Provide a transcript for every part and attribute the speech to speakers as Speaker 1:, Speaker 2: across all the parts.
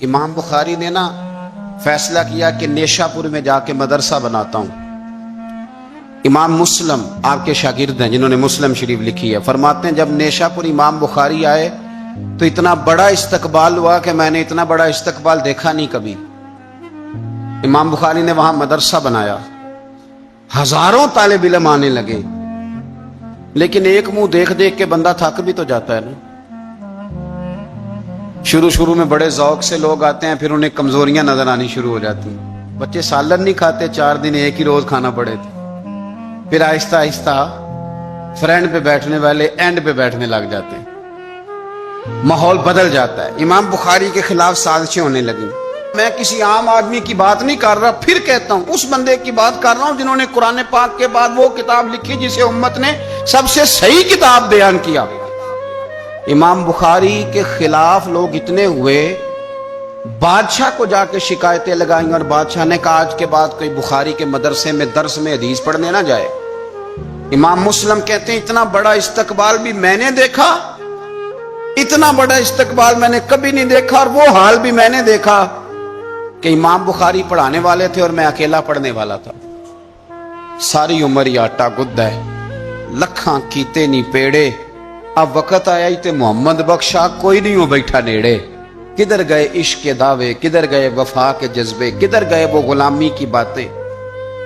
Speaker 1: امام بخاری نے نا فیصلہ کیا کہ نیشاپور میں جا کے مدرسہ بناتا ہوں۔ امام مسلم آپ کے شاگرد ہیں جنہوں نے مسلم شریف لکھی ہے، فرماتے ہیں جب نیشاپور امام بخاری آئے تو اتنا بڑا استقبال ہوا کہ میں نے اتنا بڑا استقبال دیکھا نہیں کبھی۔ امام بخاری نے وہاں مدرسہ بنایا، ہزاروں طالب علم آنے لگے، لیکن ایک منہ دیکھ دیکھ کے بندہ تھک بھی تو جاتا ہے نا۔ شروع میں بڑے ذوق سے لوگ آتے ہیں، پھر انہیں کمزوریاں نظر آنی شروع ہو جاتی ہیں۔ بچے سالن نہیں کھاتے، 4 دن ایک ہی روز کھانا پڑے تھے، پھر آہستہ آہستہ فرینڈ پہ بیٹھنے والے اینڈ پہ بیٹھنے لگ جاتے ہیں، ماحول بدل جاتا ہے۔ امام بخاری کے خلاف سازشیں ہونے لگیں۔ میں کسی عام آدمی کی بات نہیں کر رہا، پھر کہتا ہوں اس بندے کی بات کر رہا ہوں جنہوں نے قرآن پاک کے بعد وہ کتاب لکھی جسے امت نے سب سے صحیح کتاب بیان کیا۔ امام بخاری کے خلاف لوگ اتنے ہوئے، بادشاہ کو جا کے شکایتیں لگائیں، اور بادشاہ نے کہا آج کے بعد کوئی بخاری کے مدرسے میں درس میں حدیث پڑھنے نہ جائے۔ امام مسلم کہتے ہیں اتنا بڑا استقبال بھی میں نے دیکھا، اتنا بڑا استقبال میں نے کبھی نہیں دیکھا، اور وہ حال بھی میں نے دیکھا کہ امام بخاری پڑھانے والے تھے اور میں اکیلا پڑھنے والا تھا۔ ساری عمر یہ آٹا گد ہے، لکھاں کیتے نہیں پیڑے، اب وقت آیا ہی تے محمد بخشا کوئی نہیں ہو بیٹھا نیڑے۔ کدھر گئے عشق کے دعوے، کدھر گئے وفا کے جذبے، کدھر گئے وہ غلامی کی باتیں،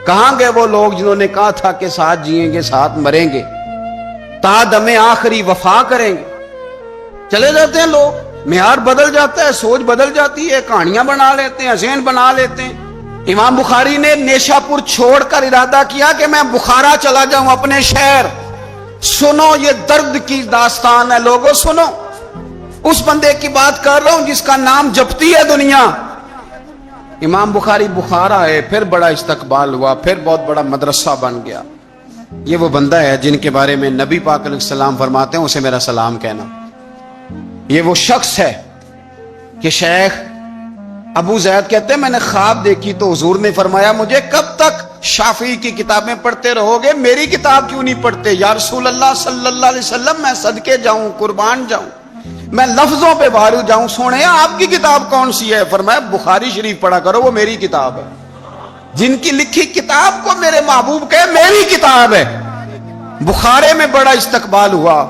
Speaker 1: کہاں گئے وہ لوگ جنہوں نے کہا تھا کہ ساتھ جئیں گے ساتھ مریں گے، تا دم آخری وفا کریں گے۔ چلے جاتے ہیں لوگ، معیار بدل جاتا ہے، سوچ بدل جاتی ہے، کہانیاں بنا لیتے ہیں، ذہن بنا لیتے ہیں۔ امام بخاری نے نیشاپور چھوڑ کر ارادہ کیا کہ میں بخارا چلا جاؤں، اپنے شہر۔ سنو یہ درد کی داستان ہے لوگوں، سنو، اس بندے کی بات کر رہا ہوں جس کا نام جپتی ہے دنیا۔ امام بخاری بخارا ہے، پھر بڑا استقبال ہوا، پھر بہت بڑا مدرسہ بن گیا۔ یہ وہ بندہ ہے جن کے بارے میں نبی پاک علیہ السلام فرماتے ہیں اسے میرا سلام کہنا۔ یہ وہ شخص ہے کہ شیخ ابو زید کہتے ہیں میں نے خواب دیکھی تو حضور نے فرمایا مجھے کب تک شافعی کی کتابیں پڑھتے رہو گے، میری کتاب کیوں نہیں پڑھتے؟ یا رسول اللہ صلی اللہ علیہ وسلم میں صدقے جاؤں، قربان جاؤں، میں لفظوں پہ بھارو جاؤں، سونے آپ کی کتاب کون سی ہے؟ فرمایا بخاری شریف پڑھا کرو، وہ میری کتاب ہے۔ جن کی لکھی کتاب کو میرے محبوب کہے میری کتاب ہے۔ بخارے میں بڑا استقبال ہوا،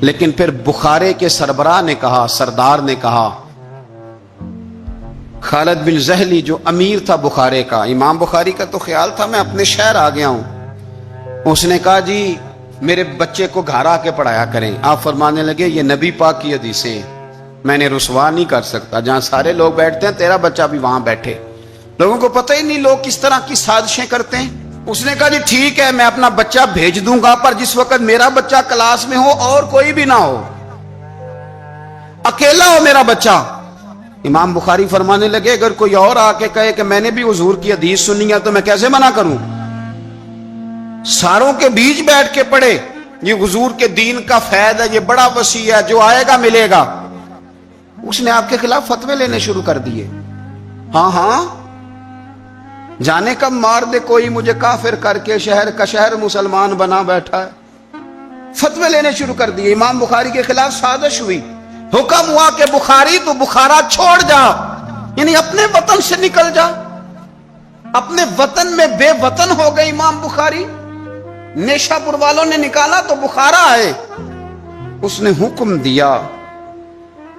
Speaker 1: لیکن پھر بخارے کے سربراہ نے کہا، سردار نے کہا، خالد بن زہلی جو امیر تھا بخارے کا، امام بخاری کا تو خیال تھا میں اپنے شہر آ گیا ہوں، اس نے کہا جی میرے بچے کو گھر آ کے پڑھایا کریں۔ آپ فرمانے لگے یہ نبی پاک کی حدیثیں ہیں، میں نے رسوا نہیں کر سکتا، جہاں سارے لوگ بیٹھتے ہیں تیرا بچہ بھی وہاں بیٹھے۔ لوگوں کو پتہ ہی نہیں لوگ کس طرح کی سازشیں کرتے ہیں۔ اس نے کہا جی ٹھیک ہے میں اپنا بچہ بھیج دوں گا، پر جس وقت میرا بچہ کلاس میں ہو اور کوئی بھی نہ ہو، اکیلا ہو میرا بچہ۔ امام بخاری فرمانے لگے اگر کوئی اور آ کے کہے کہ میں نے بھی حضور کی حدیث سنی ہے تو میں کیسے منع کروں؟ ساروں کے بیچ بیٹھ کے پڑھے، یہ حضور کے دین کا فیض ہے، یہ بڑا وسیع ہے، جو آئے گا ملے گا۔ اس نے آپ کے خلاف فتوے لینے شروع کر دیے۔ ہاں ہاں جانے کب مار دے کوئی مجھے کافر کر کے، شہر کا شہر مسلمان بنا بیٹھا ہے۔ فتوے لینے شروع کر دیے، امام بخاری کے خلاف سازش ہوئی، حکم ہوا کہ بخاری تو بخارا چھوڑ جا، یعنی اپنے وطن سے نکل جا۔ اپنے وطن میں بے وطن ہو گئے امام بخاری، نیشاپور والوں نے نکالا تو بخارا آئے۔ اس نے حکم دیا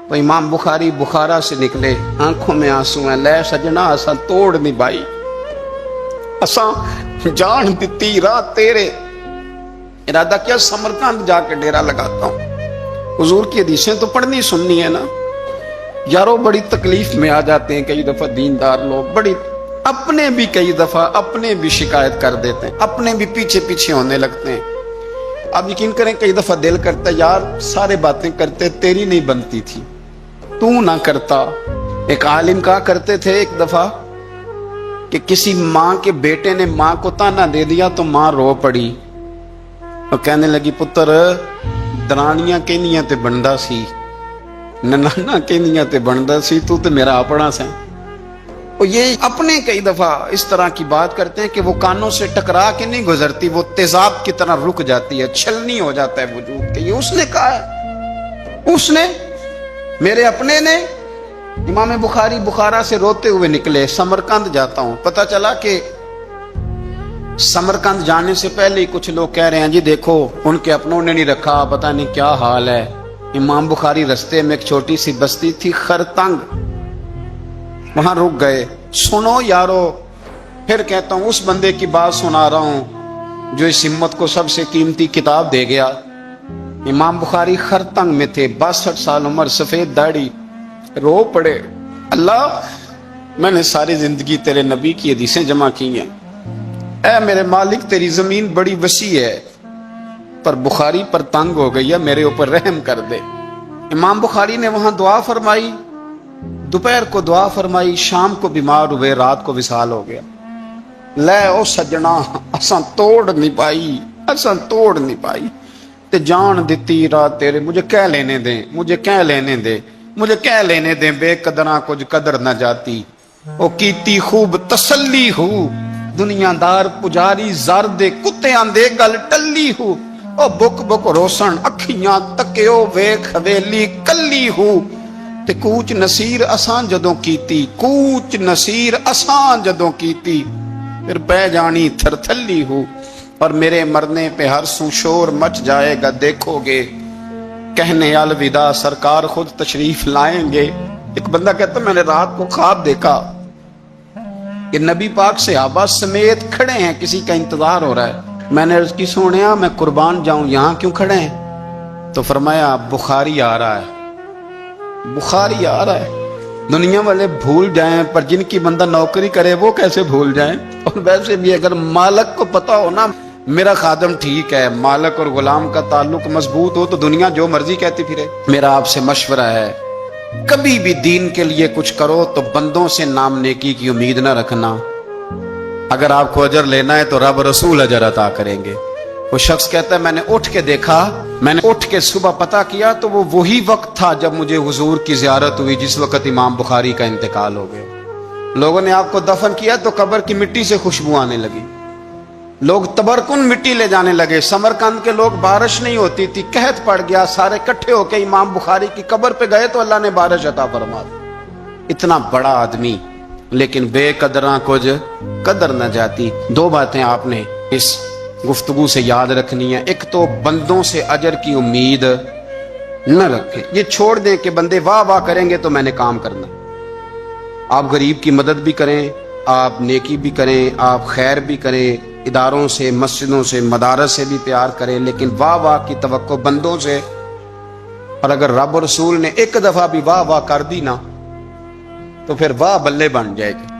Speaker 1: تو امام بخاری بخارا سے نکلے، آنکھوں میں آنسو ہیں، لے سجنا اساں توڑ نہیں بائی، اساں جان دیتی رات تیرے۔ ارادہ کیا سمرقند جا کے ڈیرا لگاتا ہوں، حضور کی حدیثیں تو پڑھنی سننی ہے نا۔ یارو بڑی تکلیف میں آ جاتے ہیں کئی دفعہ دیندار لوگ، بڑی اپنے بھی کئی دفعہ اپنے بھی شکایت کر دیتے ہیں، اپنے بھی پیچھے پیچھے ہونے لگتے ہیں۔ اب یقین کریں کئی دفعہ دل کرتا ہے یار سارے باتیں کرتے تیری نہیں بنتی تھی، تو نہ کرتا۔ ایک عالم کہا کرتے تھے ایک دفعہ کہ کسی ماں کے بیٹے نے ماں کو تانا دے دیا تو ماں رو پڑی، اور کہنے لگی پتر درانیاں کہنیاں تے بندا سی، ننانا کہنیاں تے بندا سی، تو تے میرا اپنا سا۔ اور یہ اپنے کئی دفعہ اس طرح کی بات کرتے ہیں کہ وہ کانوں سے ٹکرا کے نہیں گزرتی، وہ تیزاب کی طرح رک جاتی ہے، چھلنی ہو جاتا ہے وجود کہ یہ اس نے کہا ہے، اس نے میرے اپنے نے امام بخاری بخارا سے روتے ہوئے نکلے، سمرقند جاتا ہوں، پتہ چلا کہ سمرقند جانے سے پہلے ہی کچھ لوگ کہہ رہے ہیں جی دیکھو ان کے اپنوں نے نہیں رکھا، پتہ نہیں کیا حال ہے۔ امام بخاری رستے میں ایک چھوٹی سی بستی تھی خرتنگ، وہاں رک گئے۔ سنو یارو، پھر کہتا ہوں اس بندے کی بات سنا رہا ہوں جو اس امت کو سب سے قیمتی کتاب دے گیا۔ امام بخاری خرتنگ میں تھے، 62 سال عمر، سفید داڑھی، رو پڑے، اللہ میں نے ساری زندگی تیرے نبی کی حدیثیں جمع کی ہیں، اے میرے مالک تیری زمین بڑی وسیع ہے پر بخاری پر تنگ ہو گئی ہے، میرے اوپر رحم کر دے۔ امام بخاری نے وہاں دعا فرمائی، دوپہر کو دعا فرمائی، شام کو بیمار ہوئے، رات کو وصال ہو گیا۔ لے او سجنا اساں توڑ نہیں پائی تے جان دتی رات تیرے، مجھے کہہ لینے دیں بے قدراں کچھ قدر نہ جاتی، او کیتی خوب تسلی ہو، دنیا دار پجاری زر دے کتیاں دے گل ٹلی ہو، او بک بک روسن اکھیاں تکیو ویکھ حویلی کلی ہو، تے کوچ نصیر اساں جدوں کیتی پھر پہ جانی تھر تھلی ہو، اور میرے مرنے پہ ہر سو شور مچ جائے گا، دیکھو گے کہنے الوداع سرکار خود تشریف لائیں گے۔ ایک بندہ کہتا میں نے رات کو خواب دیکھا کہ نبی پاک صحابہ سمیت کھڑے ہیں، کسی کا انتظار ہو رہا ہے۔ میں نے عرض کی سونیا میں قربان جاؤں، یہاں کیوں کھڑے ہیں؟ تو فرمایا بخاری آ رہا ہے۔ دنیا والے بھول جائیں پر جن کی بندہ نوکری کرے وہ کیسے بھول جائیں؟ اور ویسے بھی اگر مالک کو پتا ہو نا میرا خادم ٹھیک ہے، مالک اور غلام کا تعلق مضبوط ہو تو دنیا جو مرضی کہتی پھرے۔ میرا آپ سے مشورہ ہے کبھی بھی دین کے لیے کچھ کرو تو بندوں سے نام نیکی کی امید نہ رکھنا، اگر آپ کو اجر لینا ہے تو رب رسول اجر عطا کریں گے۔ وہ شخص کہتا ہے میں نے اٹھ کے دیکھا، میں نے اٹھ کے صبح پتہ کیا تو وہ وہی وقت تھا جب مجھے حضور کی زیارت ہوئی جس وقت امام بخاری کا انتقال ہو گیا۔ لوگوں نے آپ کو دفن کیا تو قبر کی مٹی سے خوشبو آنے لگی، لوگ تبرکن مٹی لے جانے لگے۔ سمرقند کے لوگ بارش نہیں ہوتی تھی، قحط پڑ گیا، سارے کٹھے ہو کے امام بخاری کی قبر پہ گئے تو اللہ نے بارش عطا فرما دی۔ اتنا بڑا آدمی لیکن بے قدراں کچھ قدر نہ جاتی۔ دو باتیں آپ نے اس گفتگو سے یاد رکھنی ہے، ایک تو بندوں سے اجر کی امید نہ رکھیں، یہ چھوڑ دیں کہ بندے واہ واہ کریں گے تو میں نے کام کرنا۔ آپ غریب کی مدد بھی کریں، آپ نیکی بھی کریں، آپ خیر بھی کریں، اداروں سے، مسجدوں سے، مدارس سے بھی پیار کریں، لیکن واہ واہ کی توقع بندوں سے، اور اگر رب اور رسول نے ایک دفعہ بھی واہ واہ کر دی نا تو پھر واہ بلے بن جائے گی،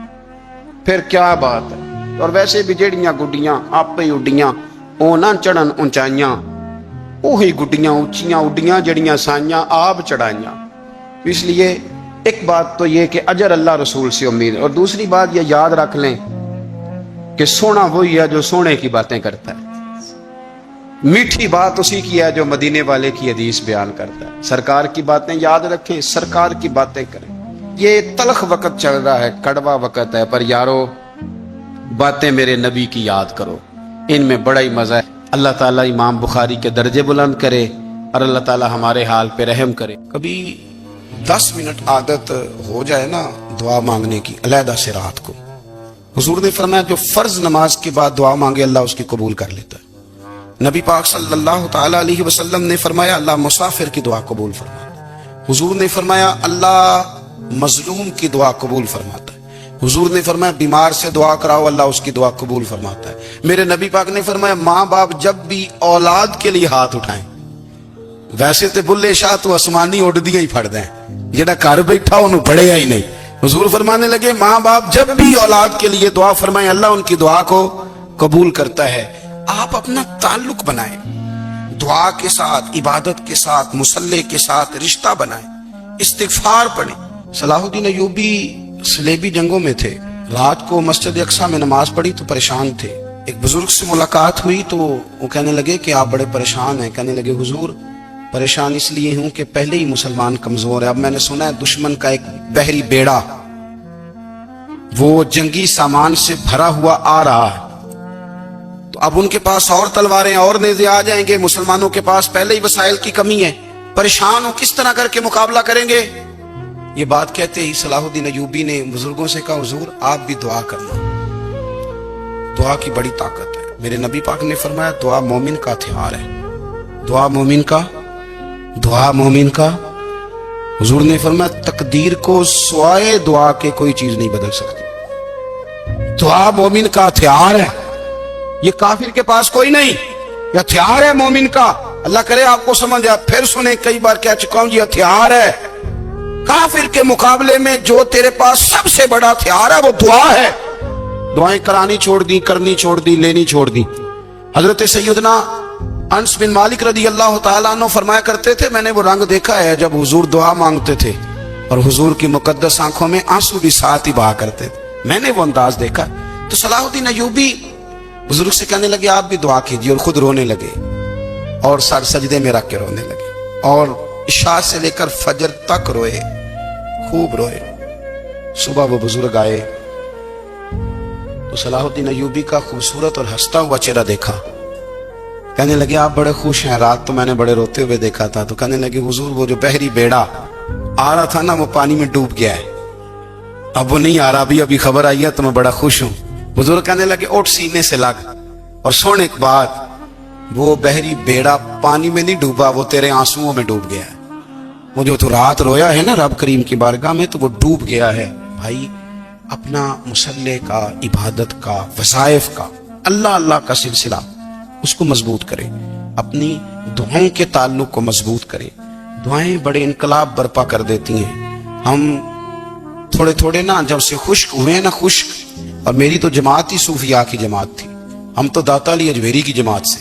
Speaker 1: پھر کیا بات ہے۔ اور ویسے بھی جیڑیاں گڈیاں آپ ہی اڈیاں او نہ چڑھن اونچائیاں، وہی گڈیاں اونچیاں اڈیاں جڑیاں سائیاں آپ چڑھائیاں۔ اس لیے ایک بات تو یہ کہ اجر اللہ رسول سے امید، اور دوسری بات یہ یاد رکھ لیں کہ سونا وہی ہے جو سونے کی باتیں کرتا ہے، میٹھی بات اسی کی ہے جو مدینے والے کی حدیث بیان کرتا ہے۔ سرکار کی باتیں یاد رکھیں، سرکار کی باتیں کریں۔ یہ تلخ وقت چل رہا ہے، کڑوا وقت ہے، پر یارو باتیں میرے نبی کی یاد کرو، ان میں بڑا ہی مزہ ہے۔ اللہ تعالیٰ امام بخاری کے درجے بلند کرے اور اللہ تعالیٰ ہمارے حال پہ رحم کرے۔ کبھی 10 منٹ عادت ہو جائے نا دعا مانگنے کی علیحدہ سے رات کو، حضور نے فرمایا جو فرض نماز کے بعد دعا مانگے اللہ اس کی قبول کر لیتا ہے۔ نبی پاک صلی اللہ تعالیٰ علیہ وسلم نے فرمایا اللہ مسافر کی دعا قبول فرماتا ہے۔ حضور نے فرمایا اللہ مظلوم کی دعا قبول فرماتا ہے۔ حضور نے فرمایا بیمار سے دعا کراؤ اللہ اس کی دعا قبول فرماتا ہے۔ میرے نبی پاک نے فرمایا ماں باپ جب بھی اولاد کے لیے ہاتھ اٹھائیں، ویسے تے بلے شاہ تو آسمانی اڑ دیا ہی پھڑ دیں، جڑا گھر بیٹھا انہوں پڑھے ہی نہیں۔ حضور فرمانے لگے ماں باپ جب بھی اولاد کے لیے دعا فرمائیں اللہ ان کی دعا کو قبول کرتا ہے۔ آپ اپنا تعلق بنائیں، دعا کے ساتھ، عبادت کے ساتھ، مصلی کے ساتھ رشتہ بنائیں، استغفار پڑھیں۔ صلاح الدین ایوبی صلیبی جنگوں میں تھے، رات کو مسجد اقصیٰ میں نماز پڑھی تو پریشان تھے۔ ایک بزرگ سے ملاقات ہوئی تو وہ کہنے لگے کہ آپ بڑے پریشان ہیں۔ کہنے لگے حضور پریشان اس لیے ہوں کہ پہلے ہی مسلمان کمزور ہے، اب میں نے سنا ہے دشمن کا ایک بحری بیڑا وہ جنگی سامان سے بھرا ہوا آ رہا ہے، تو اب ان کے پاس اور تلواریں اور نیزے آ جائیں گے، مسلمانوں کے پاس پہلے ہی وسائل کی کمی ہے، پریشان ہو کس طرح کر کے مقابلہ کریں گے؟ یہ بات کہتے ہی صلاح الدین ایوبی نے بزرگوں سے کہا حضور آپ بھی دعا کرنا، دعا کی بڑی طاقت ہے۔ میرے نبی پاک نے فرمایا دعا مومن کا ہتھیار ہے، دعا مومن کا حضور نے فرمایا تقدیر کو سوائے دعا کے کوئی چیز نہیں بدل سکتی۔ دعا مومن کا ہتھیار ہے، یہ کافر کے پاس کوئی نہیں، یہ ہتھیار ہے مومن کا۔ اللہ کرے آپ کو سمجھ آئے، پھر سنیں، کئی بار کہہ چکا ہوں یہ ہتھیار ہے۔ کافر کے مقابلے میں جو تیرے پاس سب سے بڑا ہتھیار ہے وہ دعا ہے۔ دعائیں کرانی چھوڑ دی، کرنی چھوڑ دی، لینی چھوڑ دی۔ حضرت سیدنا انس بن مالک رضی اللہ تعالیٰ عنہ فرمایا کرتے تھے میں نے وہ رنگ دیکھا ہے جب حضور دعا مانگتے تھے اور حضور کی مقدس آنکھوں میں آنسو بھی ساتھ ہی بہا کرتے تھے، میں نے وہ انداز دیکھا۔ تو صلاح الدین ایوبی بزرگ سے کہنے لگے آپ بھی دعا کیجیے، اور خود رونے لگے اور سر سجدے میں رکھ کے رونے لگے، اور عشاء سے لے کر فجر تک روئے، خوب روئے۔ صبح وہ بزرگ آئے تو صلاح الدین ایوبی کا خوبصورت اور ہنستا ہوا چہرہ دیکھا، کہنے لگے آپ بڑے خوش ہیں، رات تو میں نے بڑے روتے ہوئے دیکھا تھا۔ تو کہنے لگے حضور وہ جو بحری بیڑا آ رہا تھا نا وہ پانی میں ڈوب گیا ہے، اب وہ نہیں آ رہا، ابھی خبر آئی ہے تو میں بڑا خوش ہوں۔ بزرگ کہنے لگے اٹھ سینے سے لگ، اور سن ایک بات، وہ بحری بیڑا پانی میں نہیں ڈوبا، وہ تیرے آنسوؤں میں ڈوب گیا ہے۔ وہ جو تو رات رویا ہے نا رب کریم کی بارگاہ میں تو وہ ڈوب گیا ہے۔ بھائی اپنا مصلے کا، عبادت کا، وظائف کا، اللہ کا سلسلہ اس کو مضبوط کرے، اپنی دعائیں کے تعلق کو مضبوط کرے۔ دعائیں بڑے انقلاب برپا کر دیتی ہیں۔ ہم تھوڑے نا جب سے خشک ہوئے ہیں نا، خشک، اور میری تو جماعت ہی صوفیاء کی جماعت تھی، ہم تو داتا علی اجمیری کی جماعت سے،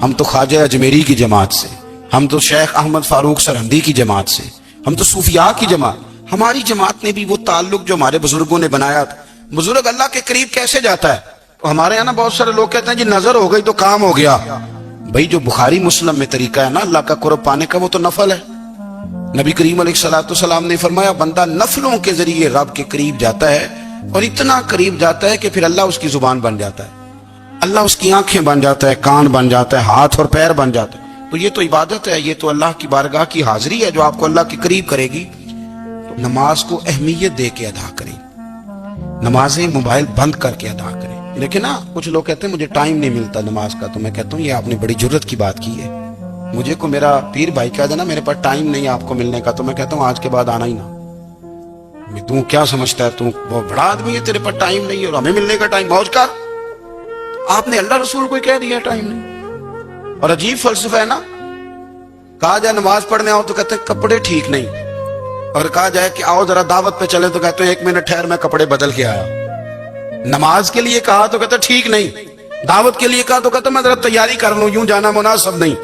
Speaker 1: ہم تو خواجہ اجمیری کی جماعت سے، ہم تو شیخ احمد فاروق سرہندی کی جماعت سے، ہم تو صوفیاء کی جماعت۔ ہماری جماعت نے بھی وہ تعلق جو ہمارے بزرگوں نے بنایا تھا۔ بزرگ اللہ کے قریب کیسے جاتا ہے؟ ہمارے یہاں نا بہت سارے لوگ کہتے ہیں جی نظر ہو گئی تو کام ہو گیا۔ بھائی جو بخاری مسلم میں طریقہ ہے نا اللہ کا قرب پانے کا وہ تو نفل ہے۔ نبی کریم علیہ السلام نے فرمایا بندہ نفلوں کے ذریعے رب کے قریب جاتا ہے، اور اتنا قریب جاتا ہے کہ پھر اللہ اس کی زبان بن جاتا ہے، اللہ اس کی آنکھیں بن جاتا ہے، کان بن جاتا ہے، ہاتھ اور پیر بن جاتا ہے۔ تو یہ تو عبادت ہے، یہ تو اللہ کی بارگاہ کی حاضری ہے جو آپ کو اللہ کے قریب کرے گی۔ تو نماز کو اہمیت دے کے ادا کریں، نمازیں موبائل بند کر کے ادا کریں۔ لیکن نا کچھ لوگ کہتے ہیں مجھے ٹائم نہیں ملتا نماز کا، تو میں کہتا ہوں یہ آپ نے بڑی جرت کی بات کی ہے۔ مجھے کو میرا پیر بھائی کہہ دینا میرے پاس ٹائم نہیں آپ کو ملنے کا، تو میں کہتا ہوں آج کے بعد آنا ہی نہ۔ تو کیا سمجھتا ہے، تو بہت بڑا آدمی ہے، تیرے پاس ٹائم نہیں ہے اور ہمیں ملنے کا ٹائم، موج کر۔ آپ نے اللہ رسول کو کہہ دیا ٹائم نہیں۔ اور عجیب فلسفہ ہے نا، کہا جائے نماز پڑھنے آؤ تو کہتے ہیں کپڑے ٹھیک نہیں، اور کہا جائے کہ آؤ ذرا دعوت پہ چلے تو کہتے ہیں ایک منٹ ٹھہر میں کپڑے بدل کے آیا۔ نماز کے لیے کہا تو کہتے ہیں ٹھیک نہیں، دعوت کے لیے کہا تو کہتے ہیں میں ذرا تیاری کر لوں، یوں جانا مناسب نہیں۔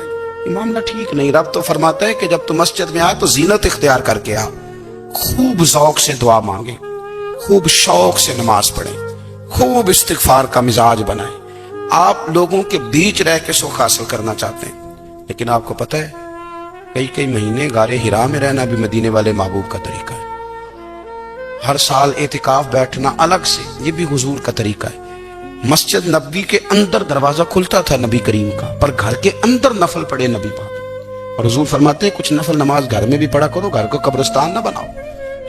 Speaker 1: یہ معاملہ ٹھیک نہیں۔ رب تو فرماتا ہے کہ جب تم مسجد میں آئے تو زینت اختیار کر کے آ، خوب ذوق سے دعا مانگے، خوب شوق سے نماز پڑھیں، خوب استغفار کا مزاج بنائیں۔ آپ لوگوں کے بیچ رہ کے سکھ حاصل کرنا چاہتے ہیں، لیکن آپ کو پتہ ہے کئی مہینے غار حرا میں رہنا بھی مدینے والے محبوب کا طریقہ ہے۔ ہر سال اعتکاف بیٹھنا الگ سے، یہ بھی حضور کا طریقہ ہے۔ مسجد نبوی کے اندر دروازہ کھلتا تھا نبی کریم کا، پر گھر کے اندر نفل پڑھے نبی پاک، اور حضور فرماتے ہیں کچھ نفل نماز گھر میں بھی پڑھا کرو، گھر کو قبرستان نہ بناؤ۔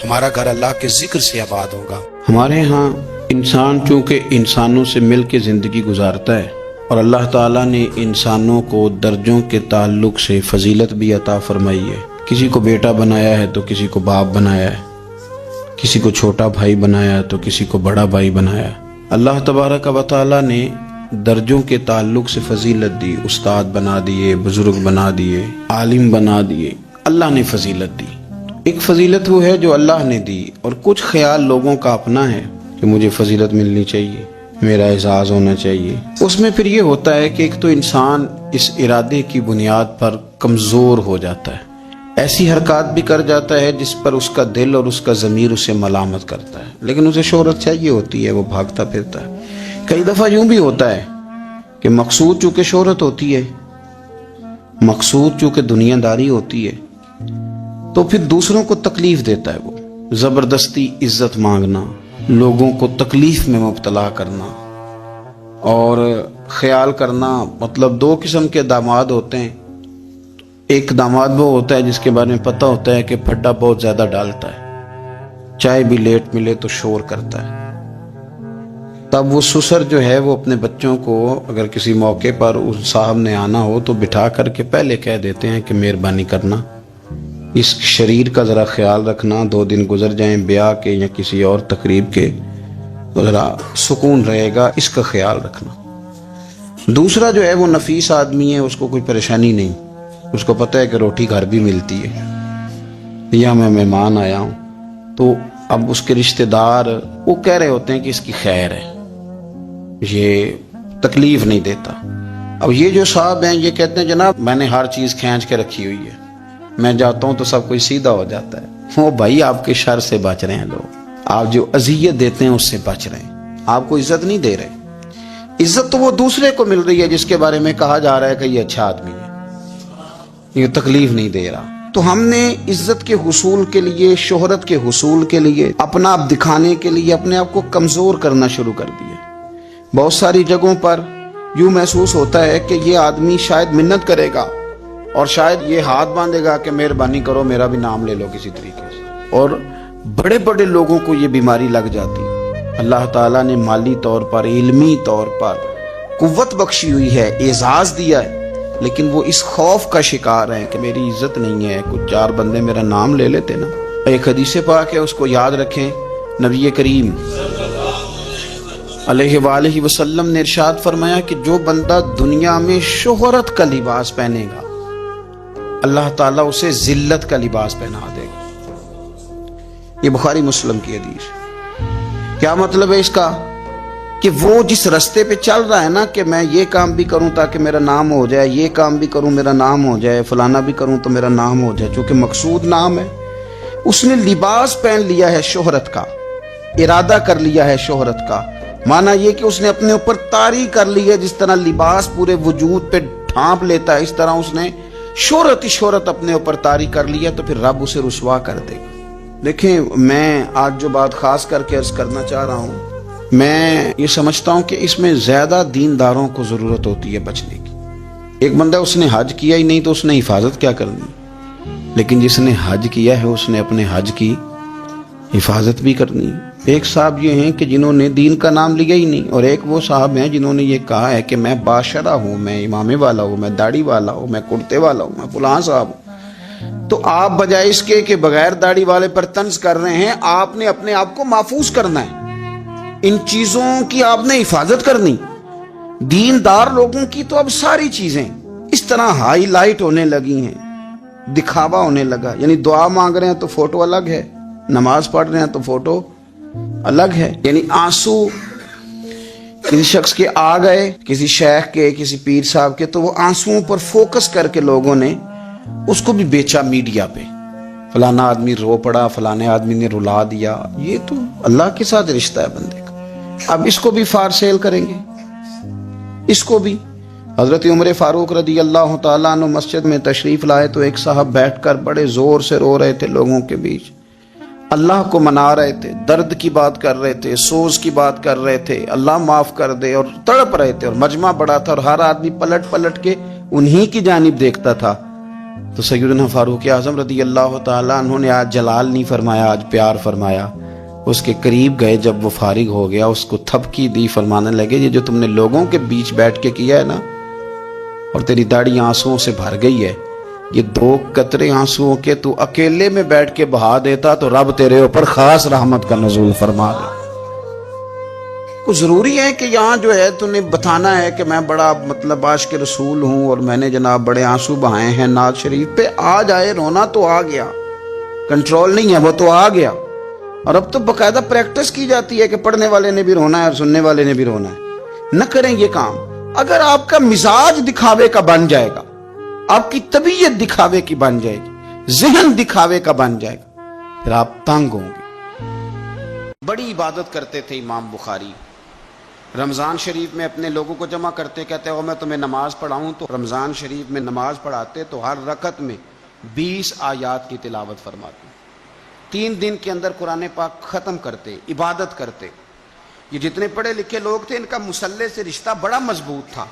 Speaker 1: ہمارا گھر اللہ کے ذکر سے آباد ہوگا۔
Speaker 2: ہمارے ہاں انسان چونکہ انسانوں سے مل کے زندگی گزارتا ہے، اور اللہ تعالیٰ نے انسانوں کو درجوں کے تعلق سے فضیلت بھی عطا فرمائی ہے۔ کسی کو بیٹا بنایا ہے تو کسی کو باپ بنایا ہے، کسی کو چھوٹا بھائی بنایا ہے تو کسی کو بڑا بھائی بنایا ہے۔ اللہ تبارک و تعالیٰ نے درجوں کے تعلق سے فضیلت دی، استاد بنا دیے، بزرگ بنا دیے، عالم بنا دیے، اللہ نے فضیلت دی۔ ایک فضیلت وہ ہے جو اللہ نے دی، اور کچھ خیال لوگوں کا اپنا ہے کہ مجھے فضیلت ملنی چاہیے، میرا اعزاز ہونا چاہیے۔ اس میں پھر یہ ہوتا ہے کہ ایک تو انسان اس ارادے کی بنیاد پر کمزور ہو جاتا ہے، ایسی حرکات بھی کر جاتا ہے جس پر اس کا دل اور اس کا ضمیر اسے ملامت کرتا ہے، لیکن اسے شہرت چاہیے ہوتی ہے، وہ بھاگتا پھرتا ہے۔ کئی دفعہ یوں بھی ہوتا ہے کہ مقصود چونکہ شہرت ہوتی ہے، مقصود چونکہ دنیا داری ہوتی ہے، تو پھر دوسروں کو تکلیف دیتا ہے، وہ زبردستی عزت مانگنا، لوگوں کو تکلیف میں مبتلا کرنا، اور خیال کرنا، مطلب دو قسم کے داماد ہوتے ہیں، ایک داماد وہ ہوتا ہے جس کے بارے میں پتہ ہوتا ہے کہ پھٹا بہت زیادہ ڈالتا ہے، چائے بھی لیٹ ملے تو شور کرتا ہے۔ تب وہ سسر جو ہے وہ اپنے بچوں کو اگر کسی موقع پر اس صاحب نے آنا ہو تو بٹھا کر کے پہلے کہہ دیتے ہیں کہ مہربانی کرنا اس شریر کا ذرا خیال رکھنا، 2 دن گزر جائیں بیاہ کے یا کسی اور تقریب کے تو ذرا سکون رہے گا، اس کا خیال رکھنا۔ دوسرا جو ہے وہ نفیس آدمی ہے، اس کو کوئی پریشانی نہیں، اس کو پتہ ہے کہ روٹی گھر بھی ملتی ہے، یا میں مہمان آیا ہوں تو اب اس کے رشتہ دار وہ کہہ رہے ہوتے ہیں کہ اس کی خیر ہے، یہ تکلیف نہیں دیتا۔ اب یہ جو صاحب ہیں یہ کہتے ہیں جناب میں نے ہر چیز کھینچ کے رکھی ہوئی ہے، میں جاتا ہوں تو سب کچھ سیدھا ہو جاتا ہے۔ وہ بھائی آپ کے شر سے بچ رہے ہیں لوگ، آپ جو اذیت دیتے ہیں اس سے بچ رہے ہیں، آپ کو عزت نہیں دے رہے۔ عزت تو وہ دوسرے کو مل رہی ہے جس کے بارے میں کہا جا رہا ہے کہ یہ اچھا آدمی ہے، یہ تکلیف نہیں دے رہا۔ تو ہم نے عزت کے حصول کے لیے، شہرت کے حصول کے لیے، اپنا آپ دکھانے کے لیے اپنے آپ کو کمزور کرنا شروع کر دیا۔ بہت ساری جگہوں پر یوں محسوس ہوتا ہے کہ یہ آدمی شاید منت کرے گا اور شاید یہ ہاتھ باندھے گا کہ مہربانی کرو میرا بھی نام لے لو کسی طریقے سے، اور بڑے بڑے لوگوں کو یہ بیماری لگ جاتی ہے۔ اللہ تعالیٰ نے مالی طور پر، علمی طور پر قوت بخشی ہوئی ہے، اعزاز دیا ہے، لیکن وہ اس خوف کا شکار ہیں کہ میری عزت نہیں ہے، کچھ 4 بندے میرا نام لے لیتے نا۔ ایک حدیث پاک ہے، اس کو یاد رکھیں، نبی کریم علیہ وآلہ وسلم نے ارشاد فرمایا کہ جو بندہ دنیا میں شہرت کا لباس پہنے گا اللہ تعالیٰ اسے ذلت کا لباس پہنا دے گا۔ یہ بخاری مسلم کی حدیث۔ کیا مطلب ہے اس کا؟ کہ وہ جس رستے پہ چل رہا ہے نا کہ میں یہ کام بھی کروں تاکہ میرا نام ہو جائے، یہ کام بھی کروں میرا نام ہو جائے، فلانا بھی کروں تو میرا نام ہو جائے، چونکہ مقصود نام ہے، اس نے لباس پہن لیا ہے شہرت کا، ارادہ کر لیا ہے شہرت کا۔ مانا یہ کہ اس نے اپنے اوپر طاری کر لی ہے، جس طرح لباس پورے وجود پہ ڈھانپ لیتا ہے اس طرح اس نے شہرت اپنے اوپر طاری کر لی ہے، تو پھر رب اسے رسوا کر دے گا۔ دیکھیں میں آج جو بات خاص کر کے عرض کرنا چاہ رہا ہوں، میں یہ سمجھتا ہوں کہ اس میں زیادہ دینداروں کو ضرورت ہوتی ہے بچنے کی۔ ایک بندہ اس نے حج کیا ہی نہیں تو اس نے حفاظت کیا کرنی، لیکن جس نے حج کیا ہے اس نے اپنے حج کی حفاظت بھی کرنی۔ ایک صاحب یہ ہیں کہ جنہوں نے دین کا نام لیا ہی نہیں، اور ایک وہ صاحب ہیں جنہوں نے یہ کہا ہے کہ میں باشرہ ہوں، میں امامے والا ہوں، میں داڑھی والا ہوں، میں کرتے والا ہوں، میں فلاں صاحب ہوں۔ تو آپ بجائے اس کے کہ بغیر داڑھی والے پر طنز کر رہے ہیں، آپ نے اپنے آپ کو محفوظ کرنا ہے، ان چیزوں کی آپ نے حفاظت کرنی۔ دیندار لوگوں کی تو اب ساری چیزیں اس طرح ہائی لائٹ ہونے لگی ہیں، دکھاوا ہونے لگا، یعنی دعا مانگ رہے ہیں تو فوٹو الگ ہے، نماز پڑھ رہے ہیں تو فوٹو الگ ہے، یعنی آنسو کسی شخص کے آ گئے، کسی شیخ کے، کسی پیر صاحب کے، تو وہ آنسوؤں پر فوکس کر کے لوگوں نے اس کو بھی بیچا میڈیا پہ، فلانا آدمی رو پڑا، فلانے آدمی نے رلا دیا۔ یہ تو اللہ کے ساتھ رشتہ ہے بندے کا، اب اس کو بھی فار سیل کریں گے، اس کو بھی۔ حضرت عمر فاروق رضی اللہ تعالیٰ عنہ مسجد میں تشریف لائے تو ایک صاحب بیٹھ کر بڑے زور سے رو رہے تھے، لوگوں کے بیچ اللہ کو منا رہے تھے، درد کی بات کر رہے تھے، سوز کی بات کر رہے تھے، اللہ معاف کر دے، اور تڑپ رہے تھے، اور مجمع بڑا تھا اور ہر آدمی پلٹ پلٹ کے انہی کی جانب دیکھتا تھا۔ تو سیدنا فاروق اعظم رضی اللہ تعالیٰ عنہ نے آج جلال نہیں فرمایا، آج پیار فرمایا۔ اس کے قریب گئے، جب وہ فارغ ہو گیا اس کو تھپکی دی، فرمانے لگے یہ جو تم نے لوگوں کے بیچ بیٹھ کے کیا ہے نا، اور تیری داڑھی آنسوؤں سے بھر گئی ہے، یہ 2 قطرے آنسوؤں کے تو اکیلے میں بیٹھ کے بہا دیتا تو رب تیرے اوپر خاص رحمت کا نزول فرما دے۔ کچھ ضروری ہے کہ یہاں جو ہے تو نے بتانا ہے کہ میں بڑا مطلب عاشق رسول ہوں اور میں نے جناب بڑے آنسو بہائے ہیں نعت شریف پہ۔ آ جائے، رونا تو آ گیا، کنٹرول نہیں ہے، وہ تو آ گیا، اور اب تو باقاعدہ پریکٹس کی جاتی ہے کہ پڑھنے والے نے بھی رونا ہے اور سننے والے نے بھی رونا ہے۔ نہ کریں یہ کام۔ اگر آپ کا مزاج دکھاوے کا بن جائے گا، آپ کی طبیعت دکھاوے کی بن جائے گی، ذہن دکھاوے کا بن جائے گا، پھر آپ تنگ ہوں گے۔ بڑی عبادت کرتے تھے امام بخاری، رمضان شریف میں اپنے لوگوں کو جمع کرتے، کہتے ہو میں تمہیں نماز پڑھاؤں، تو رمضان شریف میں نماز پڑھاتے تو ہر رکعت میں 20 آیات کی تلاوت فرماتے، 3 دن کے اندر قرآن پاک ختم کرتے، عبادت کرتے۔ یہ جتنے پڑھے لکھے لوگ تھے ان کا مصلی سے رشتہ بڑا مضبوط تھا۔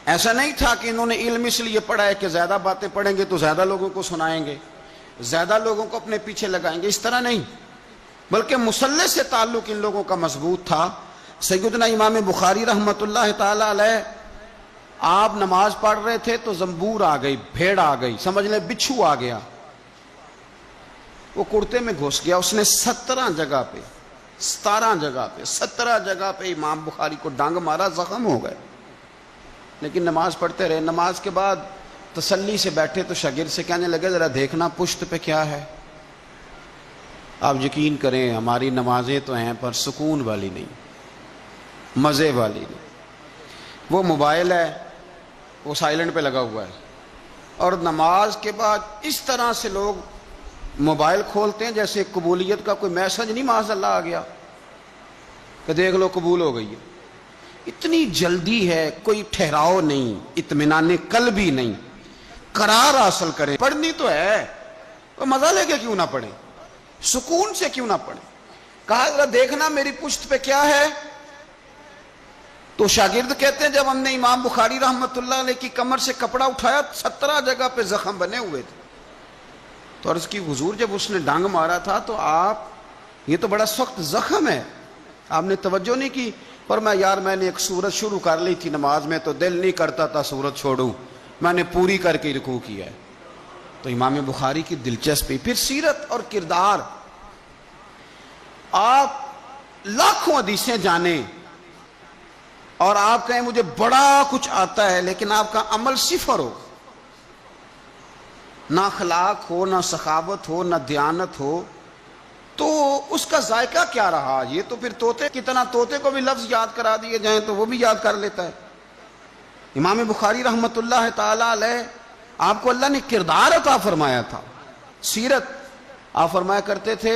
Speaker 1: ایسا نہیں تھا کہ انہوں نے علم اس لیے پڑھا ہے کہ زیادہ باتیں پڑھیں گے تو زیادہ لوگوں کو سنائیں گے، زیادہ لوگوں کو اپنے پیچھے لگائیں گے، اس طرح نہیں، بلکہ مصلی سے تعلق ان لوگوں کا مضبوط تھا۔ سیدنا امام بخاری رحمۃ اللہ تعالی علیہ، آپ نماز پڑھ رہے تھے تو زنبور آ گئی، بھیڑ آ گئی، سمجھ لیں بچھو آ گیا، وہ کرتے میں گھس گیا، اس نے 17 جگہ پہ امام بخاری کو ڈانگ مارا، زخم ہو گئے، لیکن نماز پڑھتے رہے۔ نماز کے بعد تسلی سے بیٹھے تو شاگرد سے کہنے لگے ذرا دیکھنا پشت پہ کیا ہے۔ آپ یقین کریں ہماری نمازیں تو ہیں پر سکون والی نہیں، مزے والی نہیں۔ وہ موبائل ہے، وہ سائلنٹ پہ لگا ہوا ہے، اور نماز کے بعد اس طرح سے لوگ موبائل کھولتے ہیں جیسے قبولیت کا کوئی میسج نہیں معاذ اللہ آ گیا کہ دیکھ لو قبول ہو گئی ہے۔ اتنی جلدی ہے، کوئی ٹھہراؤ نہیں، اطمینان قلب بھی نہیں، قرار حاصل کریں۔ پڑھنی تو ہے، تو مزہ لے کے کیوں نہ پڑھیں، سکون سے کیوں نہ پڑھیں۔ کہا ذرا دیکھنا میری پشت پہ کیا ہے، تو شاگرد کہتے ہیں جب ہم نے امام بخاری رحمۃ اللہ علیہ کی کمر سے کپڑا اٹھایا 17 جگہ پہ زخم بنے ہوئے تھے، تو عرض کی حضور جب اس نے ڈانگ مارا تھا تو آپ، یہ تو بڑا سخت زخم ہے، آپ نے توجہ نہیں کی۔ پر میں نے ایک سورت شروع کر لی تھی نماز میں تو دل نہیں کرتا تھا سورت چھوڑوں، میں نے پوری کر کے رکوع کیا ہے۔ تو امام بخاری کی دلچسپی، پھر سیرت اور کردار، آپ لاکھوں حدیثیں جانیں اور آپ کہیں مجھے بڑا کچھ آتا ہے لیکن آپ کا عمل صفر ہو، نہ اخلاق ہو، نہ سخاوت ہو، نہ دیانت ہو، تو اس کا ذائقہ کیا رہا؟ یہ تو پھر طوطے کتنا، طوطے کو بھی لفظ یاد کرا دیے جائیں تو وہ بھی یاد کر لیتا ہے۔ امام بخاری رحمۃ اللہ تعالی علیہ، آپ کو اللہ نے کردار عطا فرمایا تھا، سیرت۔ آپ فرمایا کرتے تھے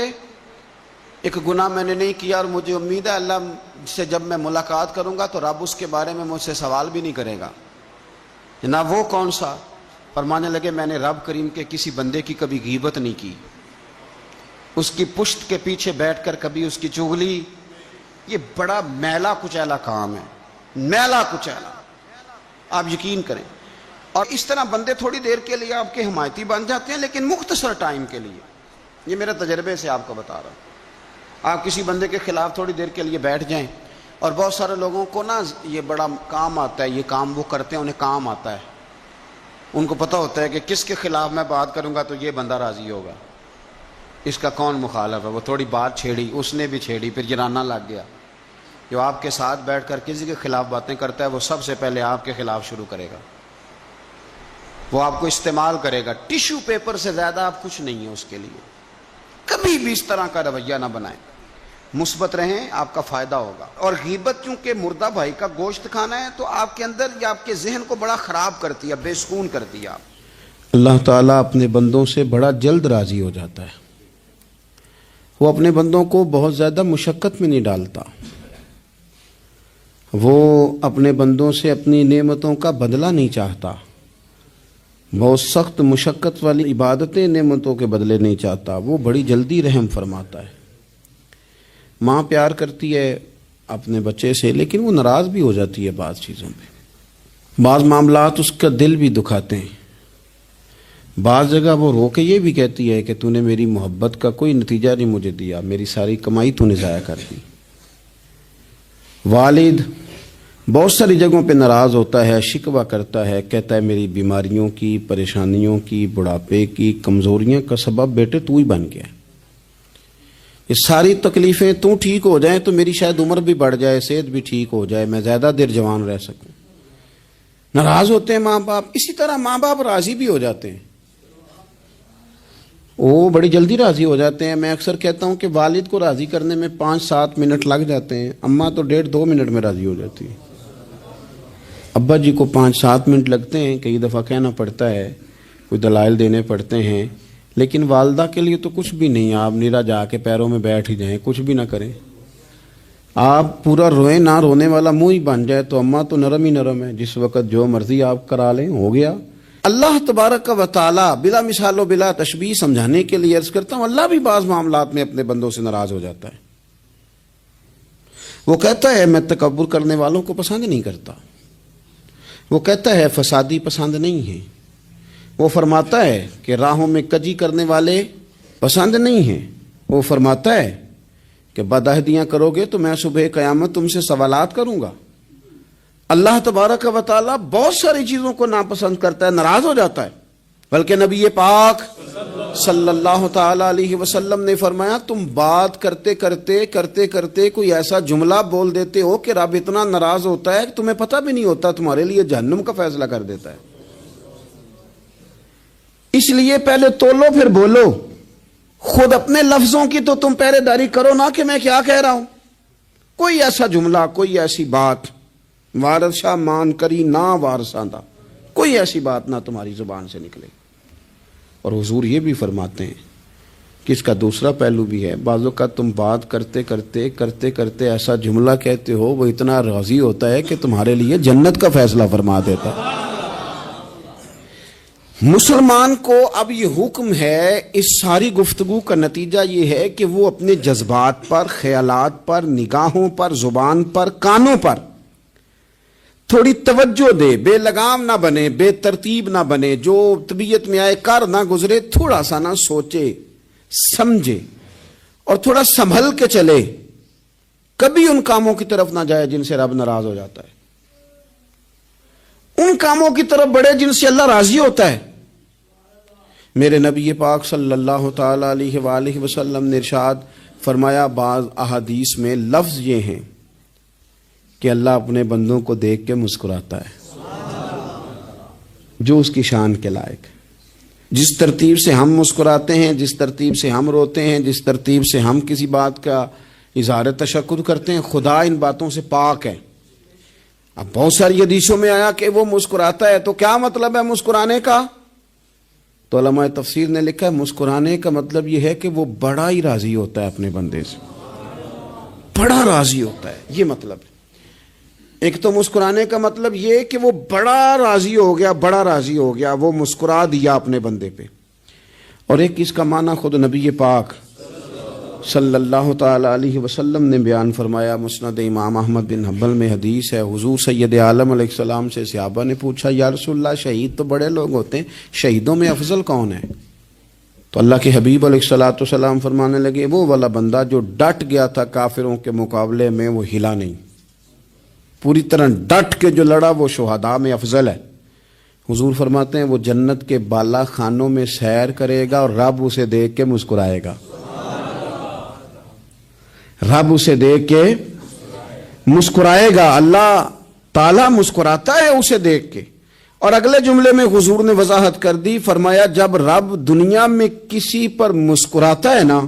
Speaker 1: ایک گناہ میں نے نہیں کیا اور مجھے امید ہے اللہ سے جب میں ملاقات کروں گا تو رب اس کے بارے میں مجھ سے سوال بھی نہیں کرے گا۔ جناب وہ کون سا؟ فرمانے لگے میں نے رب کریم کے کسی بندے کی کبھی غیبت نہیں کی، اس کی پشت کے پیچھے بیٹھ کر کبھی اس کی چغلی، یہ بڑا میلا کچیلا کام ہے، میلا کچیلا، آپ یقین کریں۔ اور اس طرح بندے تھوڑی دیر کے لیے آپ کے حمایتی بن جاتے ہیں لیکن مختصر ٹائم کے لیے، یہ میرے تجربے سے آپ کو بتا رہا ہوں۔ آپ کسی بندے کے خلاف تھوڑی دیر کے لیے بیٹھ جائیں، اور بہت سارے لوگوں کو نا یہ بڑا کام آتا ہے، یہ کام وہ کرتے ہیں انہیں کام آتا ہے، ان کو پتہ ہوتا ہے کہ کس کے خلاف میں بات کروں گا تو یہ بندہ راضی ہوگا، اس کا کون مخالف ہے۔ وہ تھوڑی بات چھیڑی، اس نے بھی چھیڑی، پھر جرانہ لگ گیا۔ جو آپ کے ساتھ بیٹھ کر کسی کے خلاف باتیں کرتا ہے وہ سب سے پہلے آپ کے خلاف شروع کرے گا، وہ آپ کو استعمال کرے گا، ٹیشو پیپر سے زیادہ آپ کچھ نہیں ہے اس کے لیے۔ کبھی بھی اس طرح کا رویہ نہ بنائیں، مثبت رہیں، آپ کا فائدہ ہوگا۔ اور غیبت چونکہ مردہ بھائی کا گوشت کھانا ہے تو آپ کے اندر یا آپ کے ذہن کو بڑا خراب کرتی ہے، بے سکون کرتی ہے۔ آپ
Speaker 2: اللہ تعالیٰ اپنے بندوں سے بڑا جلد راضی ہو جاتا ہے، وہ اپنے بندوں کو بہت زیادہ مشقت میں نہیں ڈالتا، وہ اپنے بندوں سے اپنی نعمتوں کا بدلہ نہیں چاہتا، بہت سخت مشقت والی عبادتیں نعمتوں کے بدلے نہیں چاہتا، وہ بڑی جلدی رحم فرماتا ہے۔ ماں پیار کرتی ہے اپنے بچے سے لیکن وہ ناراض بھی ہو جاتی ہے بعض چیزوں پہ، بعض معاملات اس کا دل بھی دکھاتے ہیں، بعض جگہ وہ رو کے یہ بھی کہتی ہے کہ تو نے میری محبت کا کوئی نتیجہ نہیں مجھے دیا، میری ساری کمائی تو نے ضائع کر دی۔ والد بہت ساری جگہوں پہ ناراض ہوتا ہے، شکوہ کرتا ہے، کہتا ہے میری بیماریوں کی، پریشانیوں کی، بڑھاپے کی، کمزوریاں کا سبب بیٹے تو ہی بن گیا، یہ ساری تکلیفیں تو ٹھیک ہو جائیں تو میری شاید عمر بھی بڑھ جائے، صحت بھی ٹھیک ہو جائے، میں زیادہ دیر جوان رہ سکوں۔ ناراض ہوتے ہیں ماں باپ، اسی طرح ماں باپ راضی بھی ہو جاتے ہیں، وہ بڑی جلدی راضی ہو جاتے ہیں۔ میں اکثر کہتا ہوں کہ والد کو راضی کرنے میں 5-7 منٹ لگ جاتے ہیں، اماں تو 1.5-2 منٹ میں راضی ہو جاتی ہے، ابا جی کو 5-7 منٹ لگتے ہیں، کئی دفعہ کہنا پڑتا ہے، کوئی دلائل دینے پڑتے ہیں، لیکن والدہ کے لیے تو کچھ بھی نہیں، آپ نیرا جا کے پیروں میں بیٹھ ہی جائیں، کچھ بھی نہ کریں، آپ پورا روئیں، نہ رونے والا منہ ہی بن جائے تو اماں تو نرم ہی نرم ہے، جس وقت جو مرضی آپ کرا لیں ہو گیا۔ اللہ تبارک و تعالی بلا مثال و بلا تشبیہ سمجھانے کے لیے عرض کرتا ہوں، اللہ بھی بعض معاملات میں اپنے بندوں سے ناراض ہو جاتا ہے، وہ کہتا ہے میں تکبر کرنے والوں کو پسند نہیں کرتا، وہ کہتا ہے فسادی پسند نہیں ہیں، وہ فرماتا ہے کہ راہوں میں کجی کرنے والے پسند نہیں ہیں، وہ فرماتا ہے کہ بدعہدیاں کرو گے تو میں صبح قیامت تم سے سوالات کروں گا۔ اللہ تبارک و تعالیٰ بہت ساری چیزوں کو ناپسند کرتا ہے، ناراض ہو جاتا ہے، بلکہ نبی پاک صلی اللہ تعالی علیہ وسلم نے فرمایا تم بات کرتے کرتے کوئی ایسا جملہ بول دیتے ہو کہ رب اتنا ناراض ہوتا ہے کہ تمہیں پتہ بھی نہیں ہوتا، تمہارے لیے جہنم کا فیصلہ کر دیتا ہے۔ اس لیے پہلے تولو پھر بولو، خود اپنے لفظوں کی تو تم پہرے داری کرو نا کہ میں کیا کہہ رہا ہوں۔ کوئی ایسا جملہ، کوئی ایسی بات وارث شاہ مان کری نہ وارثاندہ، کوئی ایسی بات نہ تمہاری زبان سے نکلے۔ اور حضور یہ بھی فرماتے ہیں کہ اس کا دوسرا پہلو بھی ہے، بعض اوقات تم بات کرتے ایسا جملہ کہتے ہو وہ اتنا راضی ہوتا ہے کہ تمہارے لیے جنت کا فیصلہ فرما دیتا ہے۔ مسلمان کو اب یہ حکم ہے، اس ساری گفتگو کا نتیجہ یہ ہے کہ وہ اپنے جذبات پر، خیالات پر، نگاہوں پر، زبان پر، کانوں پر تھوڑی توجہ دے، بے لگام نہ بنے، بے ترتیب نہ بنے، جو طبیعت میں آئے کر نہ گزرے، تھوڑا سا نہ سوچے سمجھے اور تھوڑا سنبھل کے چلے، کبھی ان کاموں کی طرف نہ جائے جن سے رب ناراض ہو جاتا ہے، ان کاموں کی طرف بڑھے جن سے اللہ راضی ہوتا ہے۔ میرے نبی پاک صلی اللہ تعالی علیہ وآلہ وسلم نے ارشاد فرمایا، بعض احادیث میں لفظ یہ ہیں کہ اللہ اپنے بندوں کو دیکھ کے مسکراتا ہے جو اس کی شان کے لائق ہے۔ جس ترتیب سے ہم مسکراتے ہیں، جس ترتیب سے ہم روتے ہیں، جس ترتیب سے ہم کسی بات کا اظہار تشکر کرتے ہیں، خدا ان باتوں سے پاک ہے۔ اب بہت ساری حدیثوں میں آیا کہ وہ مسکراتا ہے، تو کیا مطلب ہے مسکرانے کا؟ تو علماء تفسیر نے لکھا ہے مسکرانے کا مطلب یہ ہے کہ وہ بڑا ہی راضی ہوتا ہے اپنے بندے سے، بڑا راضی ہوتا ہے، یہ مطلب ہے۔ ایک تو مسکرانے کا مطلب یہ کہ وہ بڑا راضی ہو گیا، وہ مسکرا دیا اپنے بندے پہ۔ اور ایک اس کا معنی خود نبی پاک صلی اللہ تعالی علیہ وسلم نے بیان فرمایا، مسند امام احمد بن حنبل میں حدیث ہے، حضور سید عالم علیہ السلام سے صحابہ نے پوچھا، یا رسول اللہ شہید تو بڑے لوگ ہوتے ہیں، شہیدوں میں افضل کون ہے؟ تو اللہ کے حبیب علیہ السلام فرمانے لگے، وہ والا بندہ جو ڈٹ گیا تھا کافروں کے مقابلے میں، وہ ہلا نہیں، پوری طرح ڈٹ کے جو لڑا وہ شہداء میں افضل ہے۔ حضور فرماتے ہیں وہ جنت کے بالا خانوں میں سیر کرے گا اور رب اسے دیکھ کے مسکرائے گا، رب اسے دیکھ کے مسکرائے گا، اللہ تعالیٰ مسکراتا ہے اسے دیکھ کے۔ اور اگلے جملے میں حضور نے وضاحت کر دی، فرمایا جب رب دنیا میں کسی پر مسکراتا ہے نا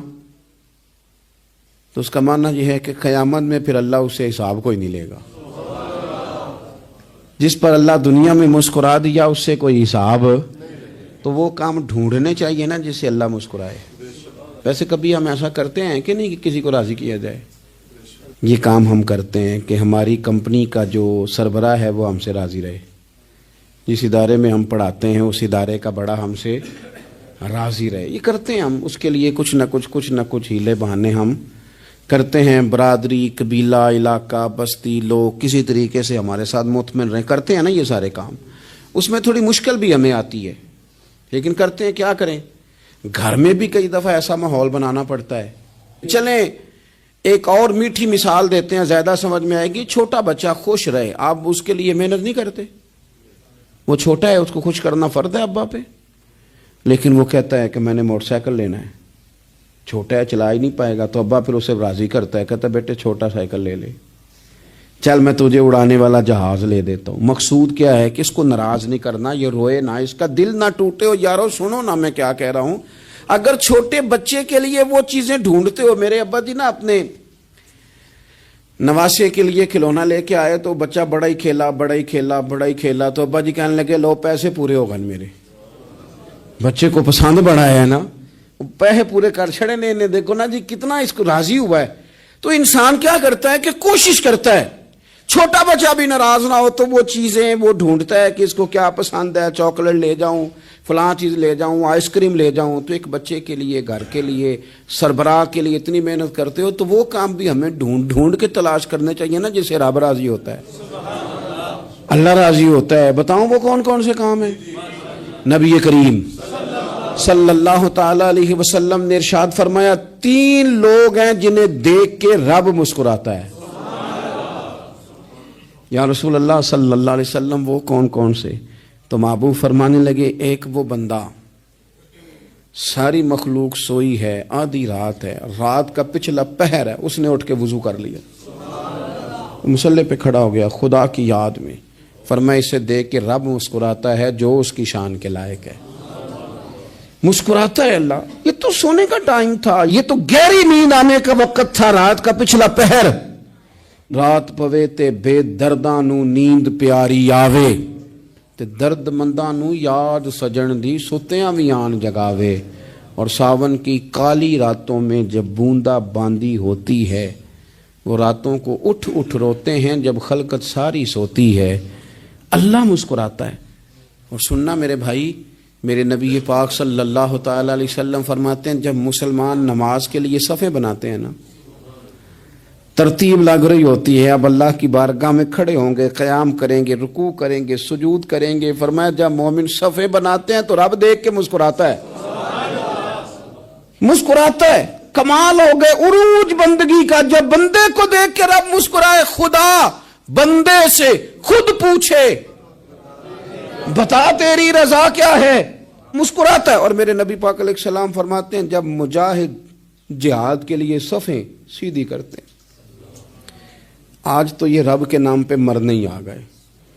Speaker 2: تو اس کا معنی یہ ہے کہ قیامت میں پھر اللہ اسے حساب کوئی نہیں لے گا۔ جس پر اللہ دنیا میں مسکرا دیا اس سے کوئی حساب، تو وہ کام ڈھونڈنے چاہیے نا جس سے اللہ مسکرائے۔ ویسے کبھی ہم ایسا کرتے ہیں کہ نہیں کہ کسی کو راضی کیا جائے؟ یہ کام ہم کرتے ہیں کہ ہماری کمپنی کا جو سربراہ ہے وہ ہم سے راضی رہے، جس ادارے میں ہم پڑھاتے ہیں اس ادارے کا بڑا ہم سے راضی رہے، یہ کرتے ہیں ہم۔ اس کے لیے کچھ نہ کچھ ہیلے بہانے ہم کرتے ہیں، برادری، قبیلہ، علاقہ، بستی، لوگ کسی طریقے سے ہمارے ساتھ مطمئن رہیں، کرتے ہیں نا یہ سارے کام۔ اس میں تھوڑی مشکل بھی ہمیں آتی ہے لیکن کرتے ہیں، کیا کریں۔ گھر میں بھی کئی دفعہ ایسا ماحول بنانا پڑتا ہے۔ چلیں ایک اور میٹھی مثال دیتے ہیں، زیادہ سمجھ میں آئے گی۔ چھوٹا بچہ خوش رہے، آپ اس کے لیے محنت نہیں کرتے، وہ چھوٹا ہے، اس کو خوش کرنا فرض ہے ابا پہ، لیکن وہ کہتا ہے کہ میں نے موٹر سائیکل لینا ہے، چھوٹا ہے چلا ہی نہیں پائے گا، تو ابا پھر اسے راضی کرتا ہے، کہتا ہے بیٹے چھوٹا سائیکل لے لے، چل میں تجھے اڑانے والا جہاز لے دیتا ہوں۔ مقصود کیا ہے کہ اس کو ناراض نہیں کرنا، یہ روئے نہ، اس کا دل نہ ٹوٹے۔ ہو یارو سنو نا میں کیا کہہ رہا ہوں، اگر چھوٹے بچے کے لیے وہ چیزیں ڈھونڈتے ہو، میرے ابا جی نا اپنے نواسے کے لیے کھلونا لے کے آئے تو بچہ بڑا ہی کھیلا تو ابا جی کہنے لگے لو پیسے پورے ہو گئے، میرے بچے کو پسند بڑا ہے نا، پیسے پورے کر چھڑے نے، دیکھو نا جی کتنا اس کو راضی ہوا ہے۔ تو انسان کیا کرتا ہے کہ کوشش کرتا ہے چھوٹا بچہ بھی ناراض نہ ہو، تو وہ چیزیں وہ ڈھونڈتا ہے کہ اس کو کیا پسند ہے، چاکلیٹ لے جاؤں، فلاں چیز لے جاؤں، آئس کریم لے جاؤں۔ تو ایک بچے کے لیے، گھر کے لیے، سربراہ کے لیے اتنی محنت کرتے ہو، تو وہ کام بھی ہمیں ڈھونڈ کے تلاش کرنے چاہیے نا جس سے رب راضی ہوتا ہے۔ اللہ راضی ہوتا ہے. بتاؤں وہ کون کون سے کام ہیں؟ نبی کریم صلی اللہ تعالی علیہ وسلم نے ارشاد فرمایا 3 لوگ ہیں جنہیں دیکھ کے رب مسکراتا ہے. یا رسول اللہ صلی اللہ علیہ وسلم وہ کون کون سے؟ تو محبوب فرمانے لگے ایک وہ بندہ ساری مخلوق سوئی ہے، آدھی رات ہے، رات کا پچھلا پہر ہے، اس نے اٹھ کے وضو کر لیا، مصلی پہ کھڑا ہو گیا خدا کی یاد میں. فرمایا اسے دیکھ کے رب مسکراتا ہے جو اس کی شان کے لائق ہے. مسکراتا ہے اللہ. یہ تو سونے کا ٹائم تھا، یہ تو گہری نیند آنے کا وقت تھا، رات کا پچھلا پہر. رات پوے تے بے درداں نو نیند پیاری آوے تے درد منداں نو یاد سجن دی ستیاں وی آن جگاوے. اور ساون کی کالی راتوں میں جب بوندا باندی ہوتی ہے، وہ راتوں کو اٹھ اٹھ روتے ہیں جب خلقت ساری سوتی ہے. اللہ مسکراتا ہے. اور سننا میرے بھائی، میرے نبی پاک صلی اللہ تعالی علیہ وسلم فرماتے ہیں جب مسلمان نماز کے لیے صفیں بناتے ہیں نا، ترتیب لگ رہی ہوتی ہے، اب اللہ کی بارگاہ میں کھڑے ہوں گے، قیام کریں گے، رکوع کریں گے، سجود کریں گے. فرمایا جب مومن صفیں بناتے ہیں تو رب دیکھ کے مسکراتا ہے. مسکراتا ہے. کمال ہو گئے عروج بندگی کا. جب بندے کو دیکھ کے رب مسکرائے، خدا بندے سے خود پوچھے بتا تیری رضا کیا ہے، مسکراتا ہے. اور میرے نبی پاک علیہ السلام فرماتے ہیں جب مجاہد جہاد کے لیے صفیں سیدھی کرتے ہیں. آج تو یہ رب کے نام پہ مرنے ہی آ گئے.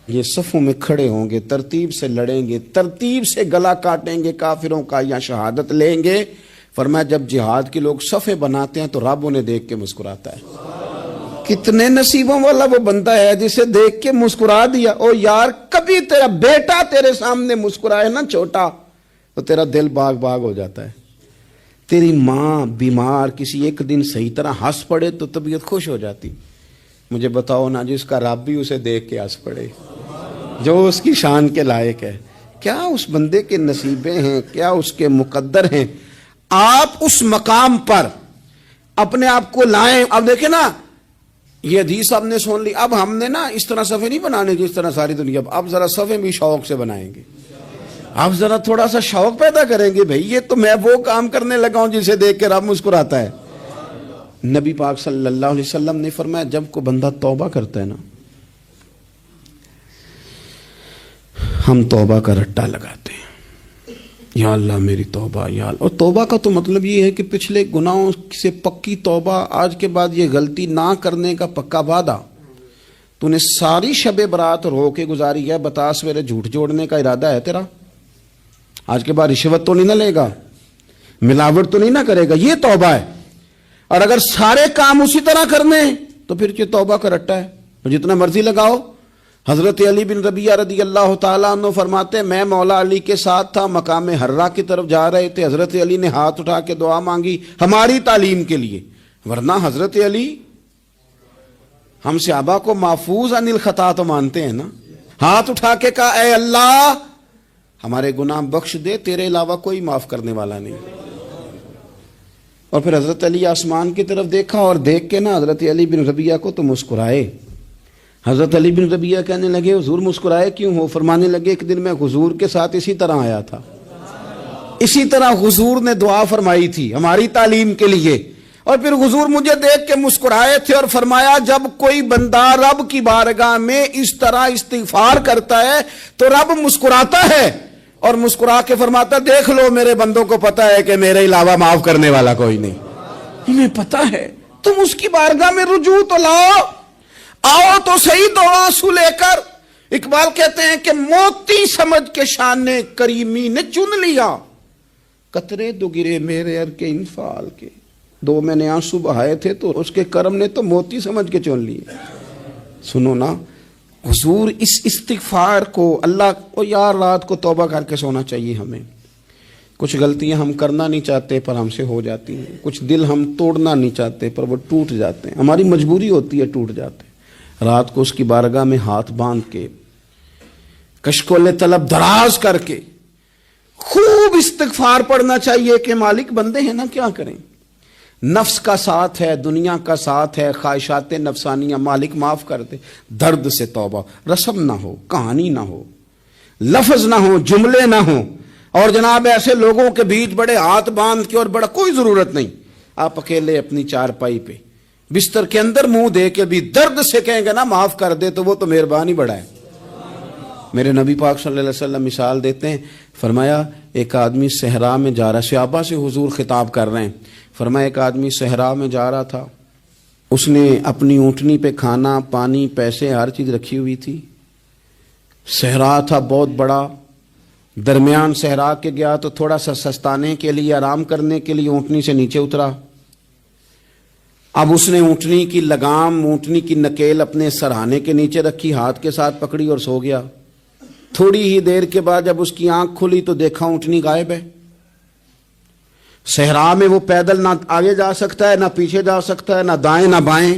Speaker 2: یہ صفوں میں کھڑے ہوں گے، ترتیب سے لڑیں گے، ترتیب سے گلا کاٹیں گے کافروں کا یا شہادت لیں گے. فرمایا جب جہاد کے لوگ صفیں بناتے ہیں تو رب انہیں دیکھ کے مسکراتا ہے. کتنے نصیبوں والا وہ بندہ ہے جسے دیکھ کے مسکرا دیا. او یار کبھی تیرا بیٹا تیرے سامنے مسکرائے نا چھوٹا تو تیرا دل باغ باغ ہو جاتا ہے. تیری ماں بیمار کسی ایک دن صحیح طرح ہنس پڑے تو طبیعت خوش ہو جاتی. مجھے بتاؤ نا جس کا رب بھی اسے دیکھ کے ہنس پڑے جو اس کی شان کے لائق ہے. کیا اس بندے کے نصیبیں ہیں، کیا اس کے مقدر ہیں. آپ اس مقام پر اپنے آپ کو لائیں. اب دیکھیں نا یہ حدیث آپ نے سن لی. اب ہم نے نا اس طرح صفیں نہیں بنانے جس طرح ساری دنیا. اب ذرا صفیں بھی شوق سے بنائیں گے. اب ذرا تھوڑا سا شوق پیدا کریں گے. بھئی یہ تو میں وہ کام کرنے لگا ہوں جسے دیکھ کے رب مسکراتا ہے. نبی پاک صلی اللہ علیہ وسلم نے فرمایا جب کوئی بندہ توبہ کرتا ہے نا، ہم توبہ کا رٹا لگاتے ہیں، یا اللہ میری توبہ یا اللہ. اور توبہ کا تو مطلب یہ ہے کہ پچھلے گناہوں سے پکی توبہ، آج کے بعد یہ غلطی نہ کرنے کا پکا وعدہ. تو نے ساری شب برات رو کے گزاری ہے، بتا سویرے جھوٹ جوڑنے کا ارادہ ہے تیرا؟ آج کے بعد رشوت تو نہیں نہ لے گا، ملاوٹ تو نہیں نہ کرے گا، یہ توبہ ہے. اور اگر سارے کام اسی طرح کرنے ہیں تو پھر یہ توبہ کا رٹا ہے، تو جتنا مرضی لگاؤ. حضرت علی بن ربیعہ رضی اللہ تعالیٰ عنہ فرماتے ہیں میں مولا علی کے ساتھ تھا، مقام حرہ کی طرف جا رہے تھے. حضرت علی نے ہاتھ اٹھا کے دعا مانگی ہماری تعلیم کے لیے، ورنہ حضرت علی ہم صحابہ کو محفوظ عن الخطا تو مانتے ہیں نا. ہاتھ اٹھا کے کہا اے اللہ ہمارے گناہ بخش دے، تیرے علاوہ کوئی معاف کرنے والا نہیں. اور پھر حضرت علی آسمان کی طرف دیکھا اور دیکھ کے نا حضرت علی بن ربیعہ کو تو مسکرائے. حضرت علی بن ربیعہ کہنے لگے حضور مسکرائے کیوں ہو؟ فرمانے لگے ایک دن میں حضور کے ساتھ اسی طرح آیا تھا، اسی طرح حضور نے دعا فرمائی تھی ہماری تعلیم کے لیے، اور پھر حضور مجھے دیکھ کے مسکرائے تھے اور فرمایا جب کوئی بندہ رب کی بارگاہ میں اس طرح استغفار کرتا ہے تو رب مسکراتا ہے اور مسکرا کے فرماتا دیکھ لو میرے بندوں کو پتا ہے کہ میرے علاوہ معاف کرنے والا کوئی نہیں. انہیں پتا ہے. تم اس کی بارگاہ میں رجوع تو لاؤ، آؤ تو صحیح دو آنسو لے کر. اقبال کہتے ہیں کہ موتی سمجھ کے شان کریمی نے چن لیا، قطرے دو گرے میرے ار کے انفال کے. دو میں نے آنسو بہائے تھے تو اس کے کرم نے تو موتی سمجھ کے چن لیے. سنو نا حضور اس استغفار کو اللہ کو یار رات کو توبہ کر کے سونا چاہیے. ہمیں کچھ غلطیاں ہم کرنا نہیں چاہتے پر ہم سے ہو جاتی ہیں، کچھ دل ہم توڑنا نہیں چاہتے پر وہ ٹوٹ جاتے ہیں، ہماری مجبوری ہوتی ہے ٹوٹ جاتے ہیں. رات کو اس کی بارگاہ میں ہاتھ باندھ کے کشکول طلب دراز کر کے خوب استغفار پڑھنا چاہیے کہ مالک بندے ہیں نا کیا کریں. نفس کا ساتھ ہے، دنیا کا ساتھ ہے، خواہشات نفسانیہ، مالک معاف کر دے، درد سے توبہ، رسم نہ ہو، کہانی نہ ہو، لفظ نہ ہو، جملے نہ ہوں، اور جناب ایسے لوگوں کے بیچ بڑے ہاتھ باندھ کے اور بڑا کوئی ضرورت نہیں، آپ اکیلے اپنی چارپائی پہ بستر کے اندر منہ دے کے بھی درد سے کہیں گے نا معاف کر دے تو وہ تو مہربانی بڑا ہے۔ میرے نبی پاک صلی اللہ علیہ وسلم مثال دیتے ہیں، فرمایا ایک آدمی صحرا میں جا رہا، صحابہ سے حضور خطاب کر رہے ہیں، فرمایا ایک آدمی صحرا میں جا رہا تھا، اس نے اپنی اونٹنی پہ کھانا پانی پیسے ہر چیز رکھی ہوئی تھی، صحرا تھا بہت بڑا، درمیان صحرا کے گیا تو تھوڑا سا سستانے کے لیے آرام کرنے کے لیے اونٹنی سے نیچے اترا، اب اس نے اونٹنی کی لگام اونٹنی کی نکیل اپنے سرہانے کے نیچے رکھی، ہاتھ کے ساتھ پکڑی اور سو گیا۔ تھوڑی ہی دیر کے بعد جب اس کی آنکھ کھلی تو دیکھا اونٹنی غائب ہے۔ صحرا میں وہ پیدل نہ آگے جا سکتا ہے، نہ پیچھے جا سکتا ہے، نہ دائیں نہ بائیں،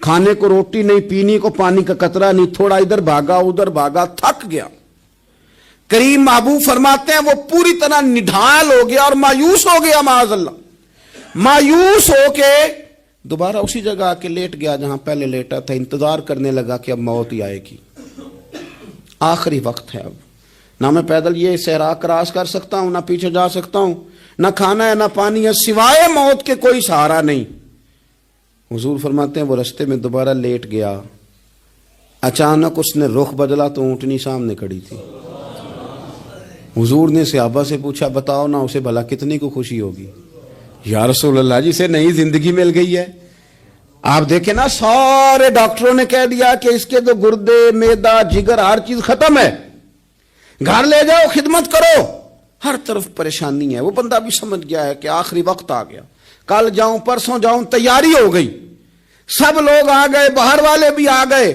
Speaker 2: کھانے کو روٹی نہیں، پینے کو پانی کا قطرہ نہیں، تھوڑا ادھر بھاگا ادھر بھاگا، تھک گیا۔ کریم محبوب فرماتے ہیں وہ پوری طرح نڈھال ہو گیا اور مایوس ہو گیا، معاذ اللہ، مایوس ہو کے دوبارہ اسی جگہ آ کے لیٹ گیا جہاں پہلے لیٹا تھا، انتظار کرنے لگا کہ اب موت ہی آئے گی، آخری وقت ہے، اب نہ میں پیدل یہ صحرا کراس کر سکتا ہوں، نہ پیچھے جا سکتا ہوں، نہ کھانا ہے نہ پانی ہے، سوائے موت کے کوئی سہارا نہیں۔ حضور فرماتے ہیں وہ رستے میں دوبارہ لیٹ گیا، اچانک اس نے رخ بدلا تو اونٹنی سامنے کھڑی تھی۔ حضور نے صحابہ سے پوچھا بتاؤ نا اسے بھلا کتنی کو خوشی ہوگی؟ یا رسول اللہ جسے نئی زندگی مل گئی ہے۔ آپ دیکھیں نا سارے ڈاکٹروں نے کہہ دیا کہ اس کے تو گردے معدہ جگر ہر چیز ختم ہے، گھر لے جاؤ خدمت کرو، ہر طرف پریشانی ہے۔ وہ بندہ بھی سمجھ گیا ہے کہ آخری وقت آ گیا، کل جاؤں پرسوں جاؤں، تیاری ہو گئی، سب لوگ آ گئے، باہر والے بھی آ گئے،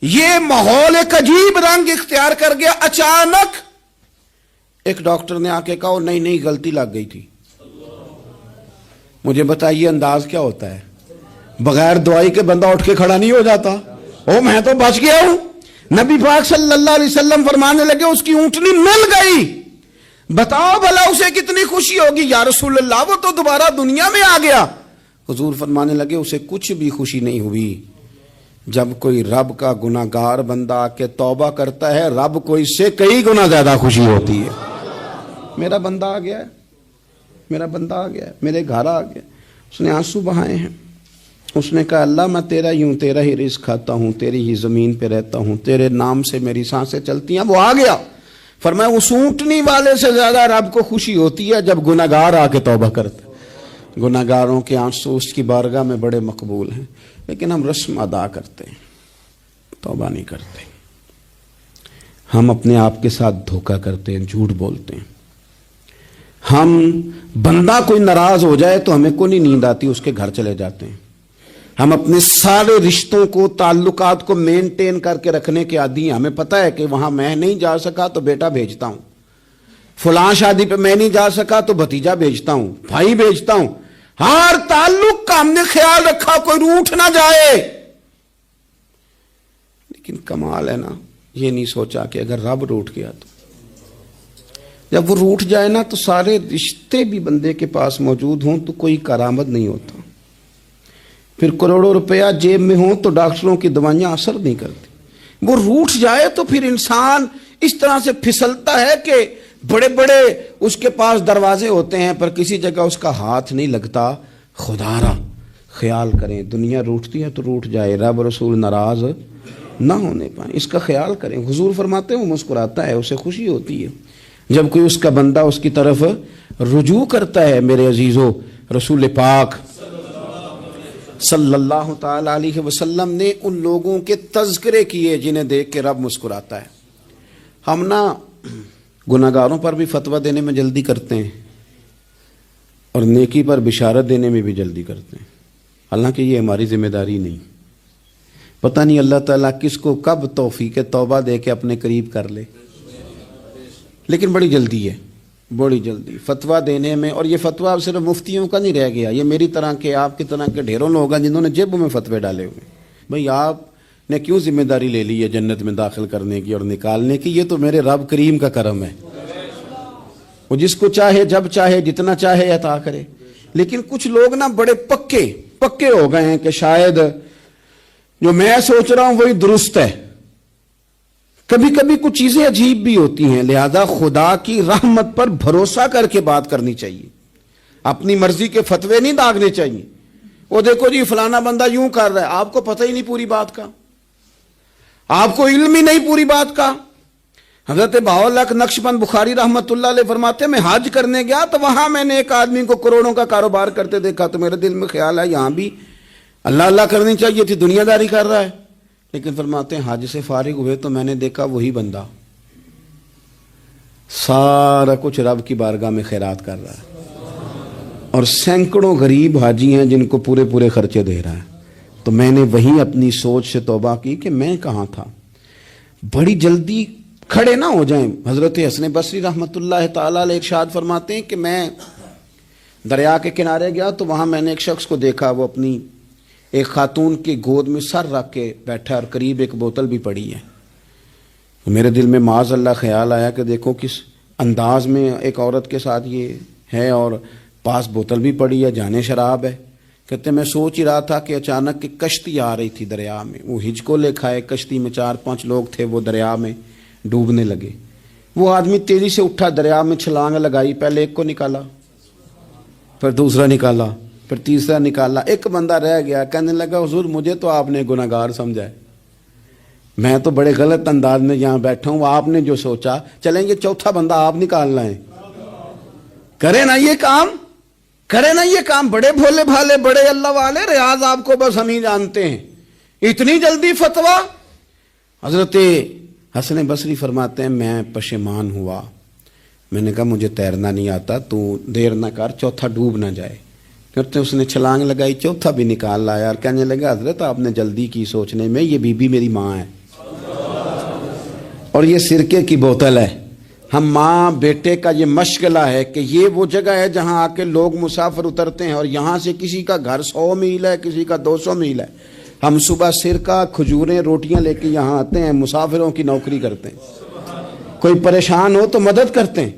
Speaker 2: یہ ماحول ایک عجیب رنگ اختیار کر گیا۔ اچانک ایک ڈاکٹر نے آ کے کہا نہیں نہیں غلطی لگ گئی تھی۔ مجھے بتائیے انداز کیا ہوتا ہے؟ بغیر دوائی کے بندہ اٹھ کے کھڑا نہیں ہو جاتا، او میں تو بچ گیا ہوں۔ نبی پاک صلی اللہ علیہ وسلم فرمانے لگے اس کی اونٹنی مل گئی، بتاؤ بھلا اسے کتنی خوشی ہوگی؟ یا رسول اللہ وہ تو دوبارہ دنیا میں آ گیا۔ حضور فرمانے لگے اسے کچھ بھی خوشی نہیں ہوئی۔ جب کوئی رب کا گناہگار بندہ آ کے توبہ کرتا ہے، رب کو اس سے کئی گنا زیادہ خوشی ہوتی ہے۔ میرا بندہ آ گیا ہے، میرا بندہ آ گیا ہے، میرے گھر آ گیا۔ اس نے آنسو بہائے ہیں، اس نے کہا اللہ میں تیرا ہی ہوں، تیرا ہی رزق کھاتا ہوں، تیری ہی زمین پہ رہتا ہوں، تیرے نام سے میری سانسیں چلتی ہیں۔ وہ آ گیا۔ فرمایا اس اونٹنی والے سے زیادہ رب کو خوشی ہوتی ہے جب گناہگار آ کے توبہ کرتا ہے۔ گناہگاروں کے آنسو اس کی بارگاہ میں بڑے مقبول ہیں، لیکن ہم رسم ادا کرتے ہیں، توبہ نہیں کرتے۔ ہم اپنے آپ کے ساتھ دھوکہ کرتے ہیں، جھوٹ بولتے ہیں۔ ہم بندہ کوئی ناراض ہو جائے تو ہمیں کو نہیں نیند آتی، اس کے گھر چلے جاتے ہیں۔ ہم اپنے سارے رشتوں کو تعلقات کو مینٹین کر کے رکھنے کے عادی ہیں۔ ہمیں پتہ ہے کہ وہاں میں نہیں جا سکا تو بیٹا بھیجتا ہوں، فلاں شادی پہ میں نہیں جا سکا تو بھتیجا بھیجتا ہوں، بھائی بھیجتا ہوں، ہر تعلق کا ہم نے خیال رکھا کوئی روٹھ نہ جائے۔ لیکن کمال ہے نا، یہ نہیں سوچا کہ اگر رب روٹھ گیا تو جب وہ روٹھ جائے نا تو سارے رشتے بھی بندے کے پاس موجود ہوں تو کوئی کارآمد نہیں ہوتا، پھر کروڑوں روپیہ جیب میں ہوں تو ڈاکٹروں کی دوائیاں اثر نہیں کرتی۔ وہ روٹھ جائے تو پھر انسان اس طرح سے پھسلتا ہے کہ بڑے بڑے اس کے پاس دروازے ہوتے ہیں پر کسی جگہ اس کا ہاتھ نہیں لگتا۔ خدا را خیال کریں، دنیا روٹتی ہے تو روٹھ جائے، رب رسول ناراض نہ ہونے پائیں، اس کا خیال کریں۔ حضور فرماتے ہیں وہ مسکراتا ہے، اسے خوشی ہوتی ہے جب کوئی اس کا بندہ اس کی طرف رجوع کرتا ہے۔ میرے عزیزو، رسول پاک صلی اللہ تعالی علیہ وسلم نے ان لوگوں کے تذکرے کیے جنہیں دیکھ کے رب مسکراتا ہے۔ ہم نا گناہگاروں پر بھی فتویٰ دینے میں جلدی کرتے ہیں اور نیکی پر بشارت دینے میں بھی جلدی کرتے ہیں، حالانکہ یہ ہماری ذمہ داری نہیں۔ پتہ نہیں اللہ تعالیٰ کس کو کب توفیق توبہ دے کے اپنے قریب کر لے، لیکن بڑی جلدی ہے، بڑی جلدی فتویٰ دینے میں۔ اور یہ فتویٰ صرف مفتیوں کا نہیں رہ گیا، یہ میری طرح کے آپ کی طرح کے ڈھیروں لوگ ہیں جنہوں نے جیبوں میں فتوے ڈالے ہوئے۔ بھئی آپ نے کیوں ذمہ داری لے لی ہے جنت میں داخل کرنے کی اور نکالنے کی؟ یہ تو میرے رب کریم کا کرم ہے، وہ جس کو چاہے جب چاہے جتنا چاہے عطا کرے۔ لیکن کچھ لوگ نا بڑے پکے ہو گئے ہیں کہ شاید جو میں سوچ رہا ہوں وہی درست ہے. کبھی کبھی کچھ چیزیں عجیب بھی ہوتی ہیں، لہذا خدا کی رحمت پر بھروسہ کر کے بات کرنی چاہیے. اپنی مرضی کے فتوے نہیں داغنے چاہیے. وہ دیکھو جی فلانا بندہ یوں کر رہا ہے، آپ کو پتہ ہی نہیں پوری بات کا، آپ کو علم ہی نہیں پوری بات کا. حضرت بہاءاللہ نقشبند بخاری رحمت اللہ علیہ فرماتے ہیں میں حج کرنے گیا تو وہاں میں نے ایک آدمی کو کروڑوں کا کاروبار کرتے دیکھا تو میرے دل میں خیال ہے یہاں بھی اللہ اللہ کرنی چاہیے تھی، دنیا داری کر رہا ہے. لیکن فرماتے ہیں حج سے فارغ ہوئے تو میں نے دیکھا وہی بندہ سارا کچھ رب کی بارگاہ میں خیرات کر رہا ہے اور سینکڑوں غریب حاجی ہیں جن کو پورے خرچے دے رہا ہے. تو میں نے وہی اپنی سوچ سے توبہ کی کہ میں کہاں تھا. بڑی جلدی کھڑے نہ ہو جائیں. حضرت حسن بصری رحمت اللہ تعالیٰ علیہ ارشاد فرماتے ہیں کہ میں دریا کے کنارے گیا تو وہاں میں نے ایک شخص کو دیکھا، وہ اپنی ایک خاتون کی گود میں سر رکھ کے بیٹھا اور قریب ایک بوتل بھی پڑی ہے. میرے دل میں معاذ اللہ خیال آیا کہ دیکھو کس انداز میں ایک عورت کے ساتھ یہ ہے اور پاس بوتل بھی پڑی ہے، جانے شراب ہے. کہتے میں سوچ ہی رہا تھا کہ اچانک ایک کشتی آ رہی تھی دریا میں. وہ ہج کو لے کھائے، کشتی میں 4-5 لوگ تھے، وہ دریا میں ڈوبنے لگے. وہ آدمی تیزی سے اٹھا، دریا میں چھلانگ لگائی، پہلے ایک کو نکالا، پھر دوسرا نکالا، پھر تیسرا نکالا. ایک بندہ رہ گیا، کہنے لگا حضور مجھے تو آپ نے گناہگار سمجھا ہے، میں تو بڑے غلط انداز میں یہاں بیٹھا ہوں، آپ نے جو سوچا چلیں گے چوتھا بندہ آپ نکالنا ہے. کرے نا یہ کام بڑے بھولے بھالے بڑے اللہ والے، ریاض آپ کو بس ہم ہی جانتے ہیں. اتنی جلدی فتویٰ. حضرت حسن بصری فرماتے ہیں میں پشیمان ہوا، میں نے کہا مجھے تیرنا نہیں آتا، تو دیر نہ کر چوتھا ڈوب نہ جائے. کرتے اس نے چھلانگ لگائی، چوتھا بھی نکال لایا اور کہنے لگا حضرت آپ نے جلدی کی سوچنے میں، یہ بی بی میری ماں ہے اور یہ سرکے کی بوتل ہے. ہم ماں بیٹے کا یہ مشغلہ ہے کہ یہ وہ جگہ ہے جہاں آ کے لوگ مسافر اترتے ہیں اور یہاں سے کسی کا گھر 100 میل ہے، کسی کا 200 میل ہے. ہم صبح سرکہ کھجوریں روٹیاں لے کے یہاں آتے ہیں، مسافروں کی نوکری کرتے ہیں، کوئی پریشان ہو تو مدد کرتے ہیں.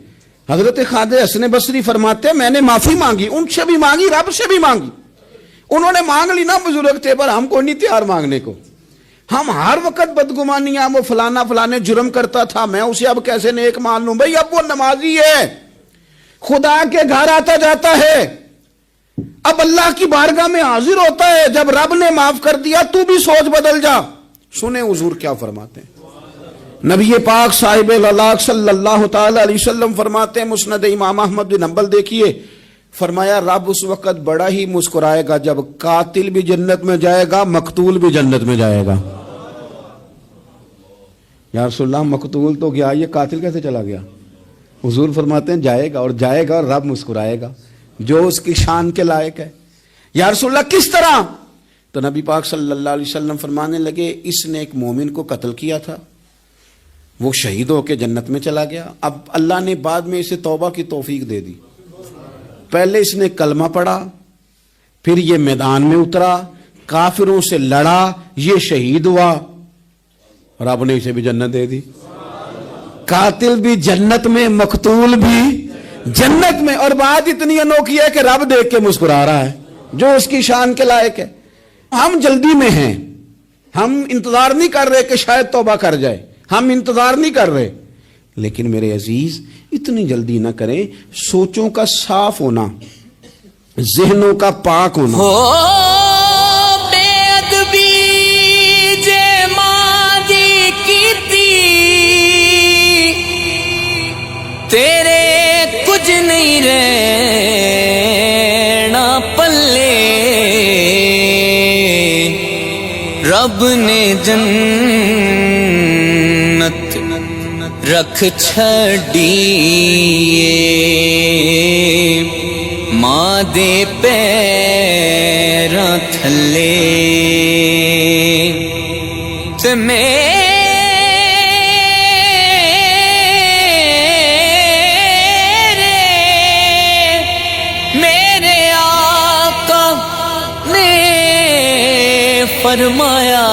Speaker 2: حضرت خواجہ حسن بصری فرماتے ہیں میں نے معافی مانگی، ان سے بھی مانگی، رب سے بھی مانگی. انہوں نے مانگ لی نا، بزرگ تھے، پر ہم کو نہیں تیار مانگنے کو. ہم ہر وقت بدگمانیاں، وہ فلانے جرم کرتا تھا، میں اسے اب کیسے نیک مان لوں. بھئی اب وہ نمازی ہے، خدا کے گھر آتا جاتا ہے، اب اللہ کی بارگاہ میں حاضر ہوتا ہے. جب رب نے معاف کر دیا تو بھی سوچ بدل جا. سنیں حضور کیا فرماتے ہیں. نبی پاک صاحب اللہ صلی اللہ تعالی علیہ وسلم فرماتے ہیں، مسند امام احمد بن حنبل دیکھیے، فرمایا رب اس وقت بڑا ہی مسکرائے گا جب قاتل بھی جنت میں جائے گا، مقتول بھی جنت میں جائے گا. یا رسول اللہ مقتول تو گیا، یہ قاتل کیسے چلا گیا؟ حضور فرماتے ہیں جائے گا اور رب مسکرائے گا جو اس کی شان کے لائق ہے. یا رسول اللہ کس طرح؟ تو نبی پاک صلی اللہ علیہ وسلم فرمانے لگے اس نے ایک مومن کو قتل کیا تھا، وہ شہید ہو کے جنت میں چلا گیا. اب اللہ نے بعد میں اسے توبہ کی توفیق دے دی. پہلے اس نے کلمہ پڑھا، پھر یہ میدان میں اترا، کافروں سے لڑا، یہ شہید ہوا، رب نے اسے بھی جنت دے دی. قاتل بھی جنت میں، مقتول بھی جنت میں. اور بات اتنی انوکھی ہے کہ رب دیکھ کے مسکرا رہا ہے جو اس کی شان کے لائق ہے. ہم جلدی میں ہیں، ہم انتظار نہیں کر رہے کہ شاید توبہ کر جائے، ہم انتظار نہیں کر رہے. لیکن میرے عزیز اتنی جلدی نہ کریں. سوچوں کا صاف ہونا، ذہنوں کا پاک ہونا.
Speaker 3: بے ادبی جے ماں کیتی تیرے کچھ نہیں رہنا پلے، رب نے جنت رکھ چھڑیے ماں دے پیراں تھلے. تے میرے آقا نے فرمایا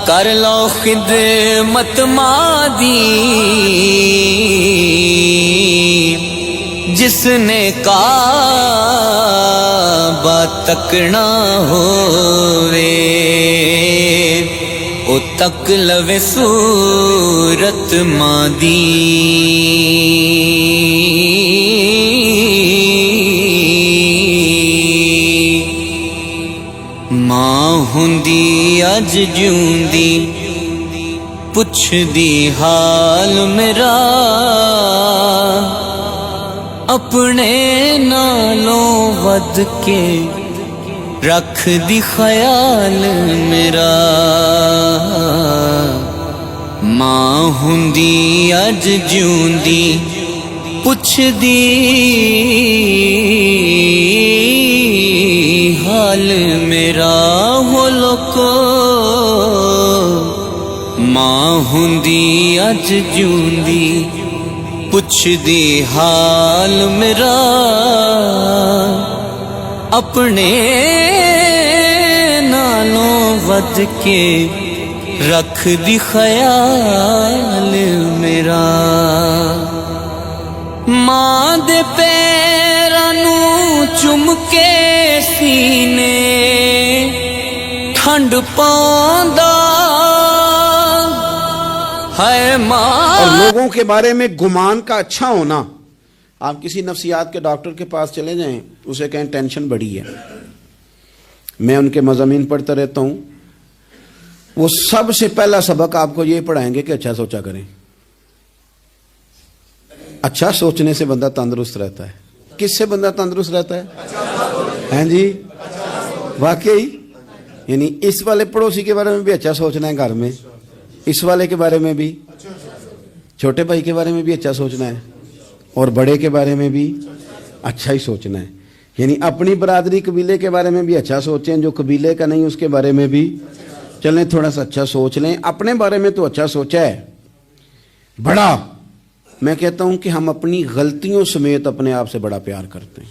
Speaker 3: کر لو خدمت ماں دی جس نے کعبہ تکنا ہووے او تک لوے صورت ماں دی ماں ہوندی اج جیوندی پچھ دی حال میرا اپنے نالوں ود کے رکھ دی خیال میرا ماں ہوندی اج جیوندی پچھ دی حال میرا ہو لوکو ماں ہوندی اج جیوندی پچھ دی حال میرا اپنے نالوں ود کے رکھ دی خیال میرا ماں دے پیراں نوں چم کے سینے ٹھنڈ پاوندا ہے ماں
Speaker 2: اور لوگوں کے بارے میں گمان کا اچھا ہونا. آپ کسی نفسیات کے ڈاکٹر کے پاس چلے جائیں, اسے کہیں ٹینشن بڑی ہے. میں ان کے مضامین پڑھتا رہتا ہوں, وہ سب سے پہلا سبق آپ کو یہ پڑھائیں گے کہ اچھا سوچا کریں. اچھا سوچنے سے بندہ تندرست رہتا ہے. کس سے بندہ تندرست رہتا ہے؟ ہیں جی, واقعی. یعنی اس والے پڑوسی کے بارے میں بھی اچھا سوچنا ہے گھر میں, اس والے کے بارے میں بھی, چھوٹے بھائی کے بارے میں بھی اچھا سوچنا ہے, اور بڑے کے بارے میں بھی اچھا ہی سوچنا ہے. یعنی اپنی برادری قبیلے کے بارے میں بھی اچھا سوچیں, جو قبیلے کا نہیں اس کے بارے میں بھی چلیں تھوڑا سا اچھا سوچ لیں. اپنے بارے میں تو اچھا سوچا ہے بڑا. میں کہتا ہوں کہ ہم اپنی غلطیوں سمیت اپنے آپ سے بڑا پیار کرتے ہیں,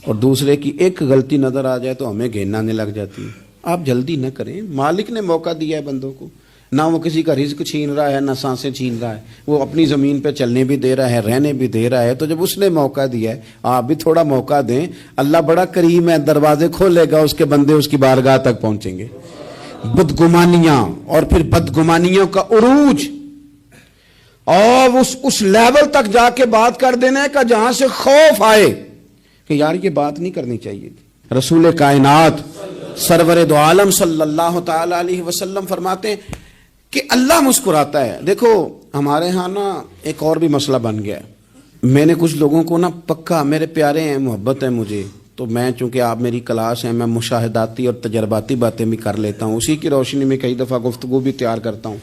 Speaker 2: اور دوسرے کی ایک غلطی نظر آ جائے تو ہمیں گھین آنے لگ جاتی ہے. آپ جلدی نہ کریں, مالک نے موقع دیا ہے بندوں کو, نہ وہ کسی کا رزق چھین رہا ہے, نہ سانسیں چھین رہا ہے, وہ اپنی زمین پہ چلنے بھی دے رہا ہے, رہنے بھی دے رہا ہے. تو جب اس نے موقع دیا ہے آپ بھی تھوڑا موقع دیں. اللہ بڑا کریم ہے, دروازے کھولے گا, اس کے بندے اس کی بارگاہ تک پہنچیں گے. بدگمانیاں اور پھر بدگمانیوں کا عروج, اور اس لیول تک جا کے بات کر دینا ہے کہ جہاں سے خوف آئے کہ یار یہ بات نہیں کرنی چاہیے تھی. رسول کائنات سرور دو عالم صلی اللہ تعالی علیہ وسلم فرماتے ہیں کہ اللہ مسکراتا ہے. دیکھو ہمارے ہاں نا ایک اور بھی مسئلہ بن گیا ہے. میں نے کچھ لوگوں کو نا پکا, میرے پیارے ہیں, محبت ہے مجھے, تو میں چونکہ آپ میری کلاس ہیں, میں مشاہداتی اور تجرباتی باتیں بھی کر لیتا ہوں, اسی کی روشنی میں کئی دفعہ گفتگو بھی تیار کرتا ہوں.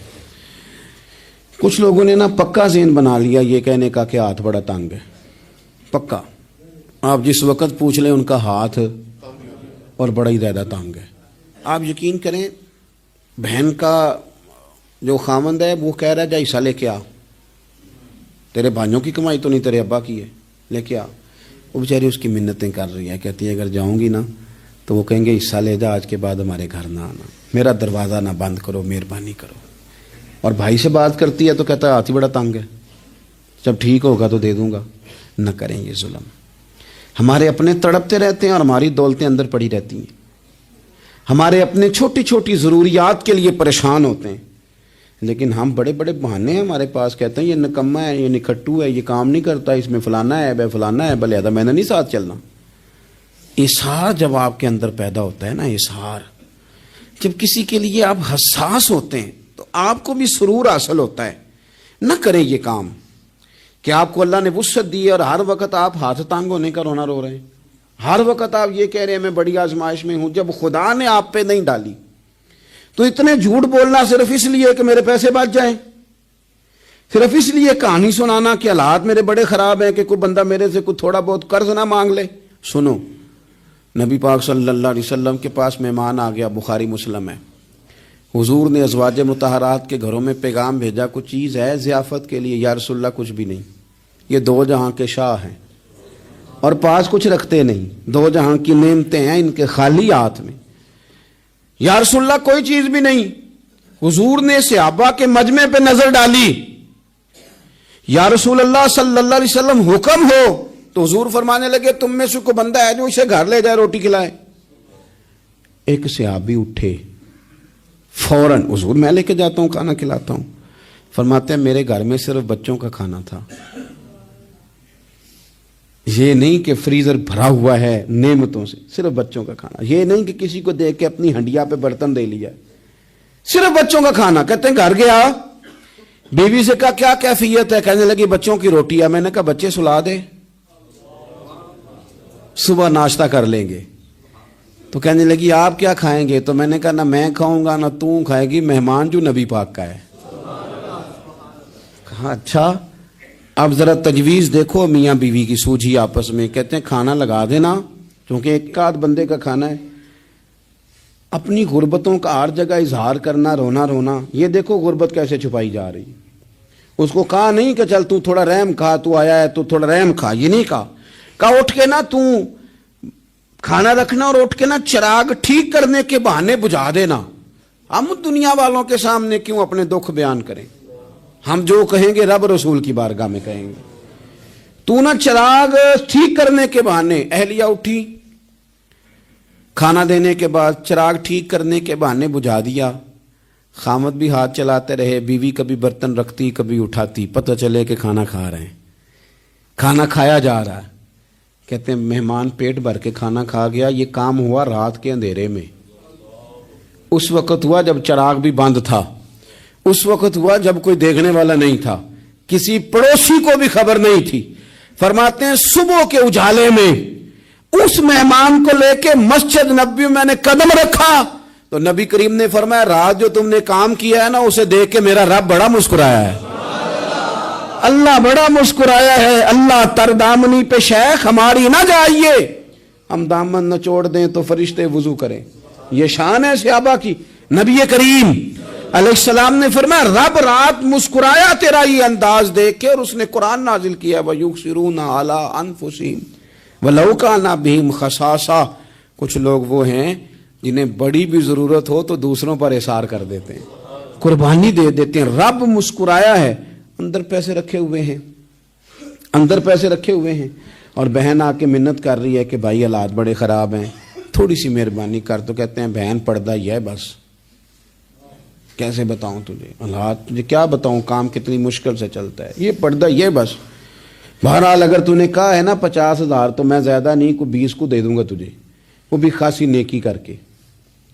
Speaker 2: کچھ لوگوں نے نا پکا ذہن بنا لیا یہ کہنے کا کہ ہاتھ بڑا تنگ ہے. پکا آپ جس وقت پوچھ لیں ان کا ہاتھ اور بڑا ہی زیادہ تنگ ہے. آپ یقین کریں, بہن کا جو خامند ہے وہ کہہ رہا ہے جا حصہ لے کے آ, تیرے بھائیوں کی کمائی تو نہیں, تیرے ابا کی ہے, لے کے آ. وہ بیچاری اس کی منتیں کر رہی ہے, کہتی ہے اگر جاؤں گی نا تو وہ کہیں گے حصہ لے جا, آج کے بعد ہمارے گھر نہ آنا, میرا دروازہ نہ بند کرو, مہربانی کرو. اور بھائی سے بات کرتی ہے تو کہتا ہے ہاتھ ہی بڑا تنگ ہے, جب ٹھیک ہوگا تو دے دوں گا. نہ کریں یہ ظلم. ہمارے اپنے تڑپتے رہتے ہیں اور ہماری دولتیں اندر پڑی رہتی ہیں. ہمارے اپنے چھوٹی چھوٹی ضروریات کے لیے پریشان ہوتے ہیں, لیکن ہم بڑے بڑے بہانے ہیں ہمارے پاس. کہتے ہیں یہ نکما ہے, یہ نکھٹو ہے, یہ کام نہیں کرتا, اس میں فلانا ہے, بے فلانا ہے, بلیادہ میں نے نہیں ساتھ چلنا. اظہار جب آپ کے اندر پیدا ہوتا ہے نا, اظہار جب کسی کے لیے آپ حساس ہوتے ہیں تو آپ کو بھی سرور حاصل ہوتا ہے. نہ کریں یہ کام کہ آپ کو اللہ نے وسعت دی اور ہر وقت آپ ہاتھ تانگ ہونے کا رونا رو رہے ہیں. ہر وقت آپ یہ کہہ رہے ہیں میں بڑی آزمائش میں ہوں, جب خدا نے آپ پہ نہیں ڈالی. تو اتنے جھوٹ بولنا صرف اس لیے کہ میرے پیسے بچ جائیں, صرف اس لیے کہانی سنانا کہ حالات میرے بڑے خراب ہیں کہ کوئی بندہ میرے سے کوئی تھوڑا بہت قرض نہ مانگ لے. سنو, نبی پاک صلی اللہ علیہ وسلم کے پاس مہمان آ گیا, بخاری مسلم ہے. حضور نے ازواج مطہرات کے گھروں میں پیغام بھیجا, کچھ چیز ہے ضیافت کے لیے؟ یا رسول اللہ کچھ بھی نہیں, یہ دو جہاں کے شاہ ہیں اور پاس کچھ رکھتے نہیں, دو جہاں کی نعمتیں ہیں ان کے خالی ہاتھ میں. یا رسول اللہ کوئی چیز بھی نہیں. حضور نے صحابہ کے مجمع پہ نظر ڈالی, یا رسول اللہ صلی اللہ علیہ وسلم حکم ہو تو حضور فرمانے لگے تم میں سے کوئی بندہ ہے جو اسے گھر لے جائے روٹی کھلائے. ایک صحابی اٹھے فوراً, حضور میں لے کے جاتا ہوں کھانا کھلاتا ہوں. فرماتے ہیں میرے گھر میں صرف بچوں کا کھانا تھا, یہ نہیں کہ فریزر بھرا ہوا ہے نعمتوں سے, صرف بچوں کا کھانا. یہ نہیں کہ کسی کو دیکھ کے اپنی ہنڈیا پہ برتن دے لیا, صرف بچوں کا کھانا. کہتے ہیں گھر گیا, بیوی سے کہا کیا کیفیت ہے؟ کہنے لگی بچوں کی روٹی ہے. میں نے کہا بچے سلا دے, صبح ناشتہ کر لیں گے. تو کہنے لگی آپ کیا کھائیں گے؟ تو میں نے کہا نہ میں کھاؤں گا نہ تو کھائے گی, مہمان جو نبی پاک کا ہے. کہا اچھا اب ذرا تجویز دیکھو میاں بیوی کی سوجھی آپس میں. کہتے ہیں کھانا لگا دینا, کیونکہ ایک آدھ بندے کا کھانا ہے. اپنی غربتوں کا ہر جگہ اظہار کرنا, رونا رونا. یہ دیکھو غربت کیسے چھپائی جا رہی. اس کو کہا نہیں کہ چل تو تھوڑا رحم کھا, تو آیا ہے تو تھوڑا رحم کھا, یہ نہیں کہا. کہا اٹھ کے نا تو کھانا رکھنا اور اٹھ کے نا چراغ ٹھیک کرنے کے بہانے بجھا دینا. ہم دنیا والوں کے سامنے کیوں اپنے دکھ بیان کریں؟ ہم جو کہیں گے رب رسول کی بارگاہ میں کہیں گے. تو نا چراغ ٹھیک کرنے کے بہانے. اہلیہ اٹھی, کھانا دینے کے بعد چراغ ٹھیک کرنے کے بہانے بجھا دیا. خامد بھی ہاتھ چلاتے رہے, بیوی کبھی برتن رکھتی کبھی اٹھاتی. پتہ چلے کہ کھانا کھا رہے ہیں, کھانا کھایا جا رہا ہے. کہتے ہیں مہمان پیٹ بھر کے کھانا کھا گیا. یہ کام ہوا رات کے اندھیرے میں, اس وقت ہوا جب چراغ بھی بند تھا, اس وقت ہوا جب کوئی دیکھنے والا نہیں تھا, کسی پڑوسی کو بھی خبر نہیں تھی. فرماتے ہیں صبح کے اجالے میں اس مہمان کو لے کے مسجد نبوی میں نے قدم رکھا تو نبی کریم نے فرمایا رات جو تم نے کام کیا ہے نا اسے دیکھ کے میرا رب بڑا مسکرایا ہے, اللہ بڑا مسکرایا ہے. اللہ تر دامنی پہ شیخ ہماری نہ جائیے, ہم دامن نچوڑ دیں تو فرشتے وضو کریں. یہ شان ہے صحابہ کی. نبی کریم علیہ السلام نے فرمایا رب رات مسکرایا تیرا یہ انداز دیکھ کے, اور اس نے قرآن نازل کیا وَيُؤْثِرُونَ عَلَىٰ أَنفُسِهِمْ وَلَوْ كَانَ بِهِمْ خَصَاصَةٌ. کچھ لوگ وہ ہیں جنہیں بڑی بھی ضرورت ہو تو دوسروں پر اثار کر دیتے ہیں, قربانی دے دیتے ہیں. رب مسکرایا ہے, اندر پیسے رکھے ہوئے ہیں, اندر پیسے رکھے ہوئے ہیں, اور بہن آ کے منت کر رہی ہے کہ بھائی حالات بڑے خراب ہیں, تھوڑی سی مہربانی کر. تو کہتے ہیں بہن پردہ ہی ہے بس, کیسے بتاؤں تجھے حالات, تجھے کیا بتاؤں کام کتنی مشکل سے چلتا ہے, یہ پردہ یہ بس. بہرحال اگر تو نے کہا ہے نا 50,000 تو میں زیادہ نہیں کوئی 20 کو دے دوں گا تجھے, وہ بھی خاصی نیکی کر کے,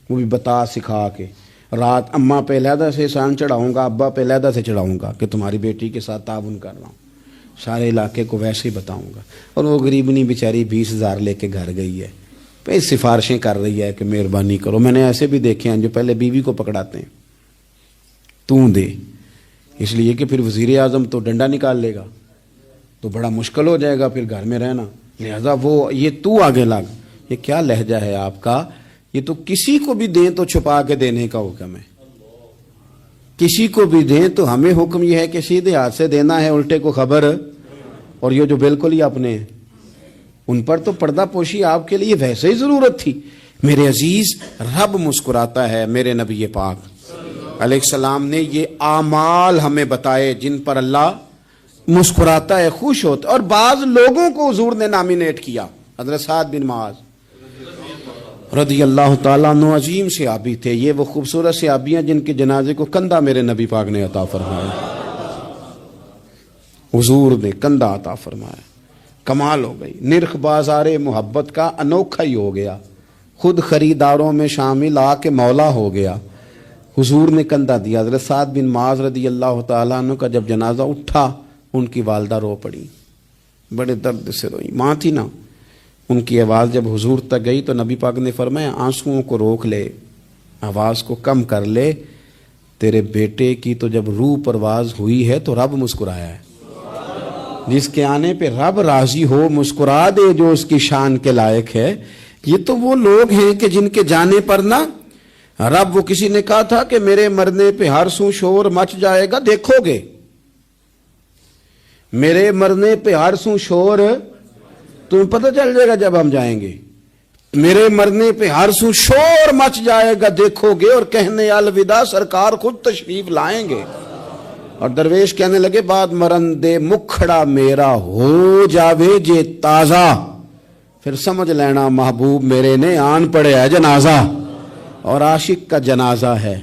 Speaker 2: وہ بھی بتا سکھا کے. رات اماں پہ علیحدہ سے احسان چڑھاؤں گا, ابا پہ علیحدہ سے چڑھاؤں گا کہ تمہاری بیٹی کے ساتھ تعاون کر رہا ہوں, سارے علاقے کو ویسے ہی بتاؤں گا. اور وہ غریبنی بیچاری 20,000 لے کے گھر گئی ہے, پہ سفارشیں کر رہی ہے کہ مہربانی کرو. میں نے ایسے بھی دیکھے ہیں جو پہلے بیوی کو پکڑاتے ہیں تو دے, اس لیے کہ پھر وزیر اعظم تو ڈنڈا نکال لے گا تو بڑا مشکل ہو جائے گا پھر گھر میں رہنا, لہذا وہ یہ تو آگے لگ. یہ کیا لہجہ ہے آپ کا؟ یہ تو کسی کو بھی دیں تو چھپا کے دینے کا حکم ہے, کسی کو بھی دیں تو ہمیں حکم یہ ہے کہ سیدھے ہاتھ سے دینا ہے, الٹے کو خبر. اور یہ جو بالکل ہی اپنے ہیں ان پر تو پردہ پوشی آپ کے لیے ویسے ہی ضرورت تھی. میرے عزیز رب مسکراتا ہے. میرے نبی پاک علیہ السلام نے یہ اعمال ہمیں بتائے جن پر اللہ مسکراتا ہے, خوش ہوتا. اور بعض لوگوں کو حضور نے نامینیٹ کیا. حضرت سعد بن معاذ رضی اللہ تعالیٰ عنہ عظیم صحابی تھے. یہ وہ خوبصورت صحابیاں جن کے جنازے کو کندھا میرے نبی پاک نے عطا فرمایا, حضور نے کندھا عطا فرمایا. کمال ہو گئی. نرخ بازار محبت کا انوکھا ہی ہو گیا, خود خریداروں میں شامل آ کے مولا ہو گیا. حضور نے کندھا دیا. حضرت سعد بن معاذ رضی اللہ تعالیٰ عنہ کا جب جنازہ اٹھا ان کی والدہ رو پڑی, بڑے درد سے روئی. ماں تھی نا, ان کی آواز جب حضور تک گئی تو نبی پاک نے فرمایا آنسوؤں کو روک لے, آواز کو کم کر لے. تیرے بیٹے کی تو جب روح پرواز ہوئی ہے تو رب مسکرایا ہے. جس کے آنے پہ رب راضی ہو مسکرا دے جو اس کی شان کے لائق ہے. یہ تو وہ لوگ ہیں کہ جن کے جانے پر نا رب, وہ کسی نے کہا تھا کہ میرے مرنے پہ ہر سو شور مچ جائے گا, دیکھو گے میرے مرنے پہ ہر سو شور, تمہیں پتہ چل جائے گا جب ہم جائیں گے. میرے مرنے پہ ہر سو شور مچ جائے گا, دیکھو گے. اور کہنے الوداع سرکار خود تشریف لائیں گے. اور درویش کہنے لگے بعد مرندے مکھڑا میرا ہو جاوے جے تازہ، پھر سمجھ لینا محبوب میرے نے آن پڑے ہے جنازہ، اور عاشق کا جنازہ ہے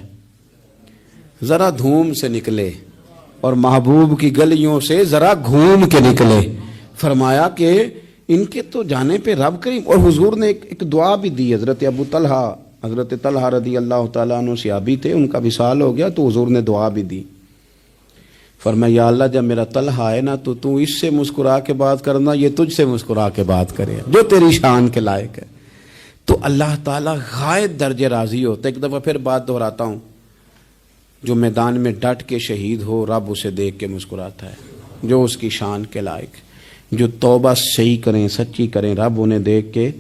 Speaker 2: ذرا دھوم سے نکلے اور محبوب کی گلیوں سے ذرا گھوم کے نکلے۔ فرمایا کہ ان کے تو جانے پہ رب کریم، اور حضور نے ایک دعا بھی دی۔ حضرت ابو طلحہ، حضرت طلحہ رضی اللہ تعالیٰ عنہ صحابی تھے، ان کا وصال ہو گیا تو حضور نے دعا بھی دی۔ فرمایا یا اللہ جب میرا طلحہ آئے نا تو اس سے مسکرا کے بات کرنا، یہ تجھ سے مسکرا کے بات کرے جو تیری شان کے لائق ہے۔ تو اللہ تعالیٰ غائب درجے راضی ہوتا ہے۔ ایک دفعہ پھر بات دہراتا ہوں، جو میدان میں ڈٹ کے شہید ہو رب اسے دیکھ کے مسکراتا ہے جو اس کی شان کے لائق۔ جو توبہ صحیح کریں، سچی کریں، رب انہیں دیکھ کے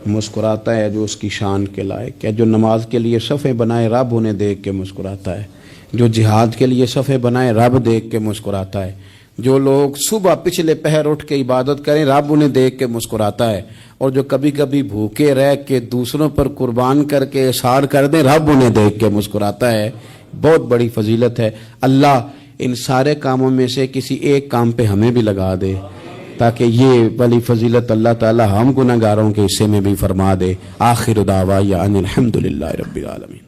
Speaker 2: مسکراتا ہے جو اس کی شان کے لائق ہے۔ جو نماز کے لیے صفیں بنائے رب انہیں دیکھ کے مسکراتا ہے۔ جو جہاد کے لیے صفیں بنائے رب دیکھ کے مسکراتا ہے۔ جو لوگ صبح پچھلے پہر اٹھ کے عبادت کریں رب انہیں دیکھ کے مسکراتا ہے۔ اور جو کبھی کبھی بھوکے رہ کے دوسروں پر قربان کر کے اثار کر دیں رب انہیں دیکھ کے مسکراتا ہے۔ بہت بڑی فضیلت ہے۔ اللہ ان سارے کاموں میں سے کسی ایک کام پہ ہمیں بھی لگا دے تاکہ یہ بڑی فضیلت اللہ تعالی ہم گناہگاروں کے حصے میں بھی فرما دے۔ آخر دعوانا ان الحمدللہ رب العالمین۔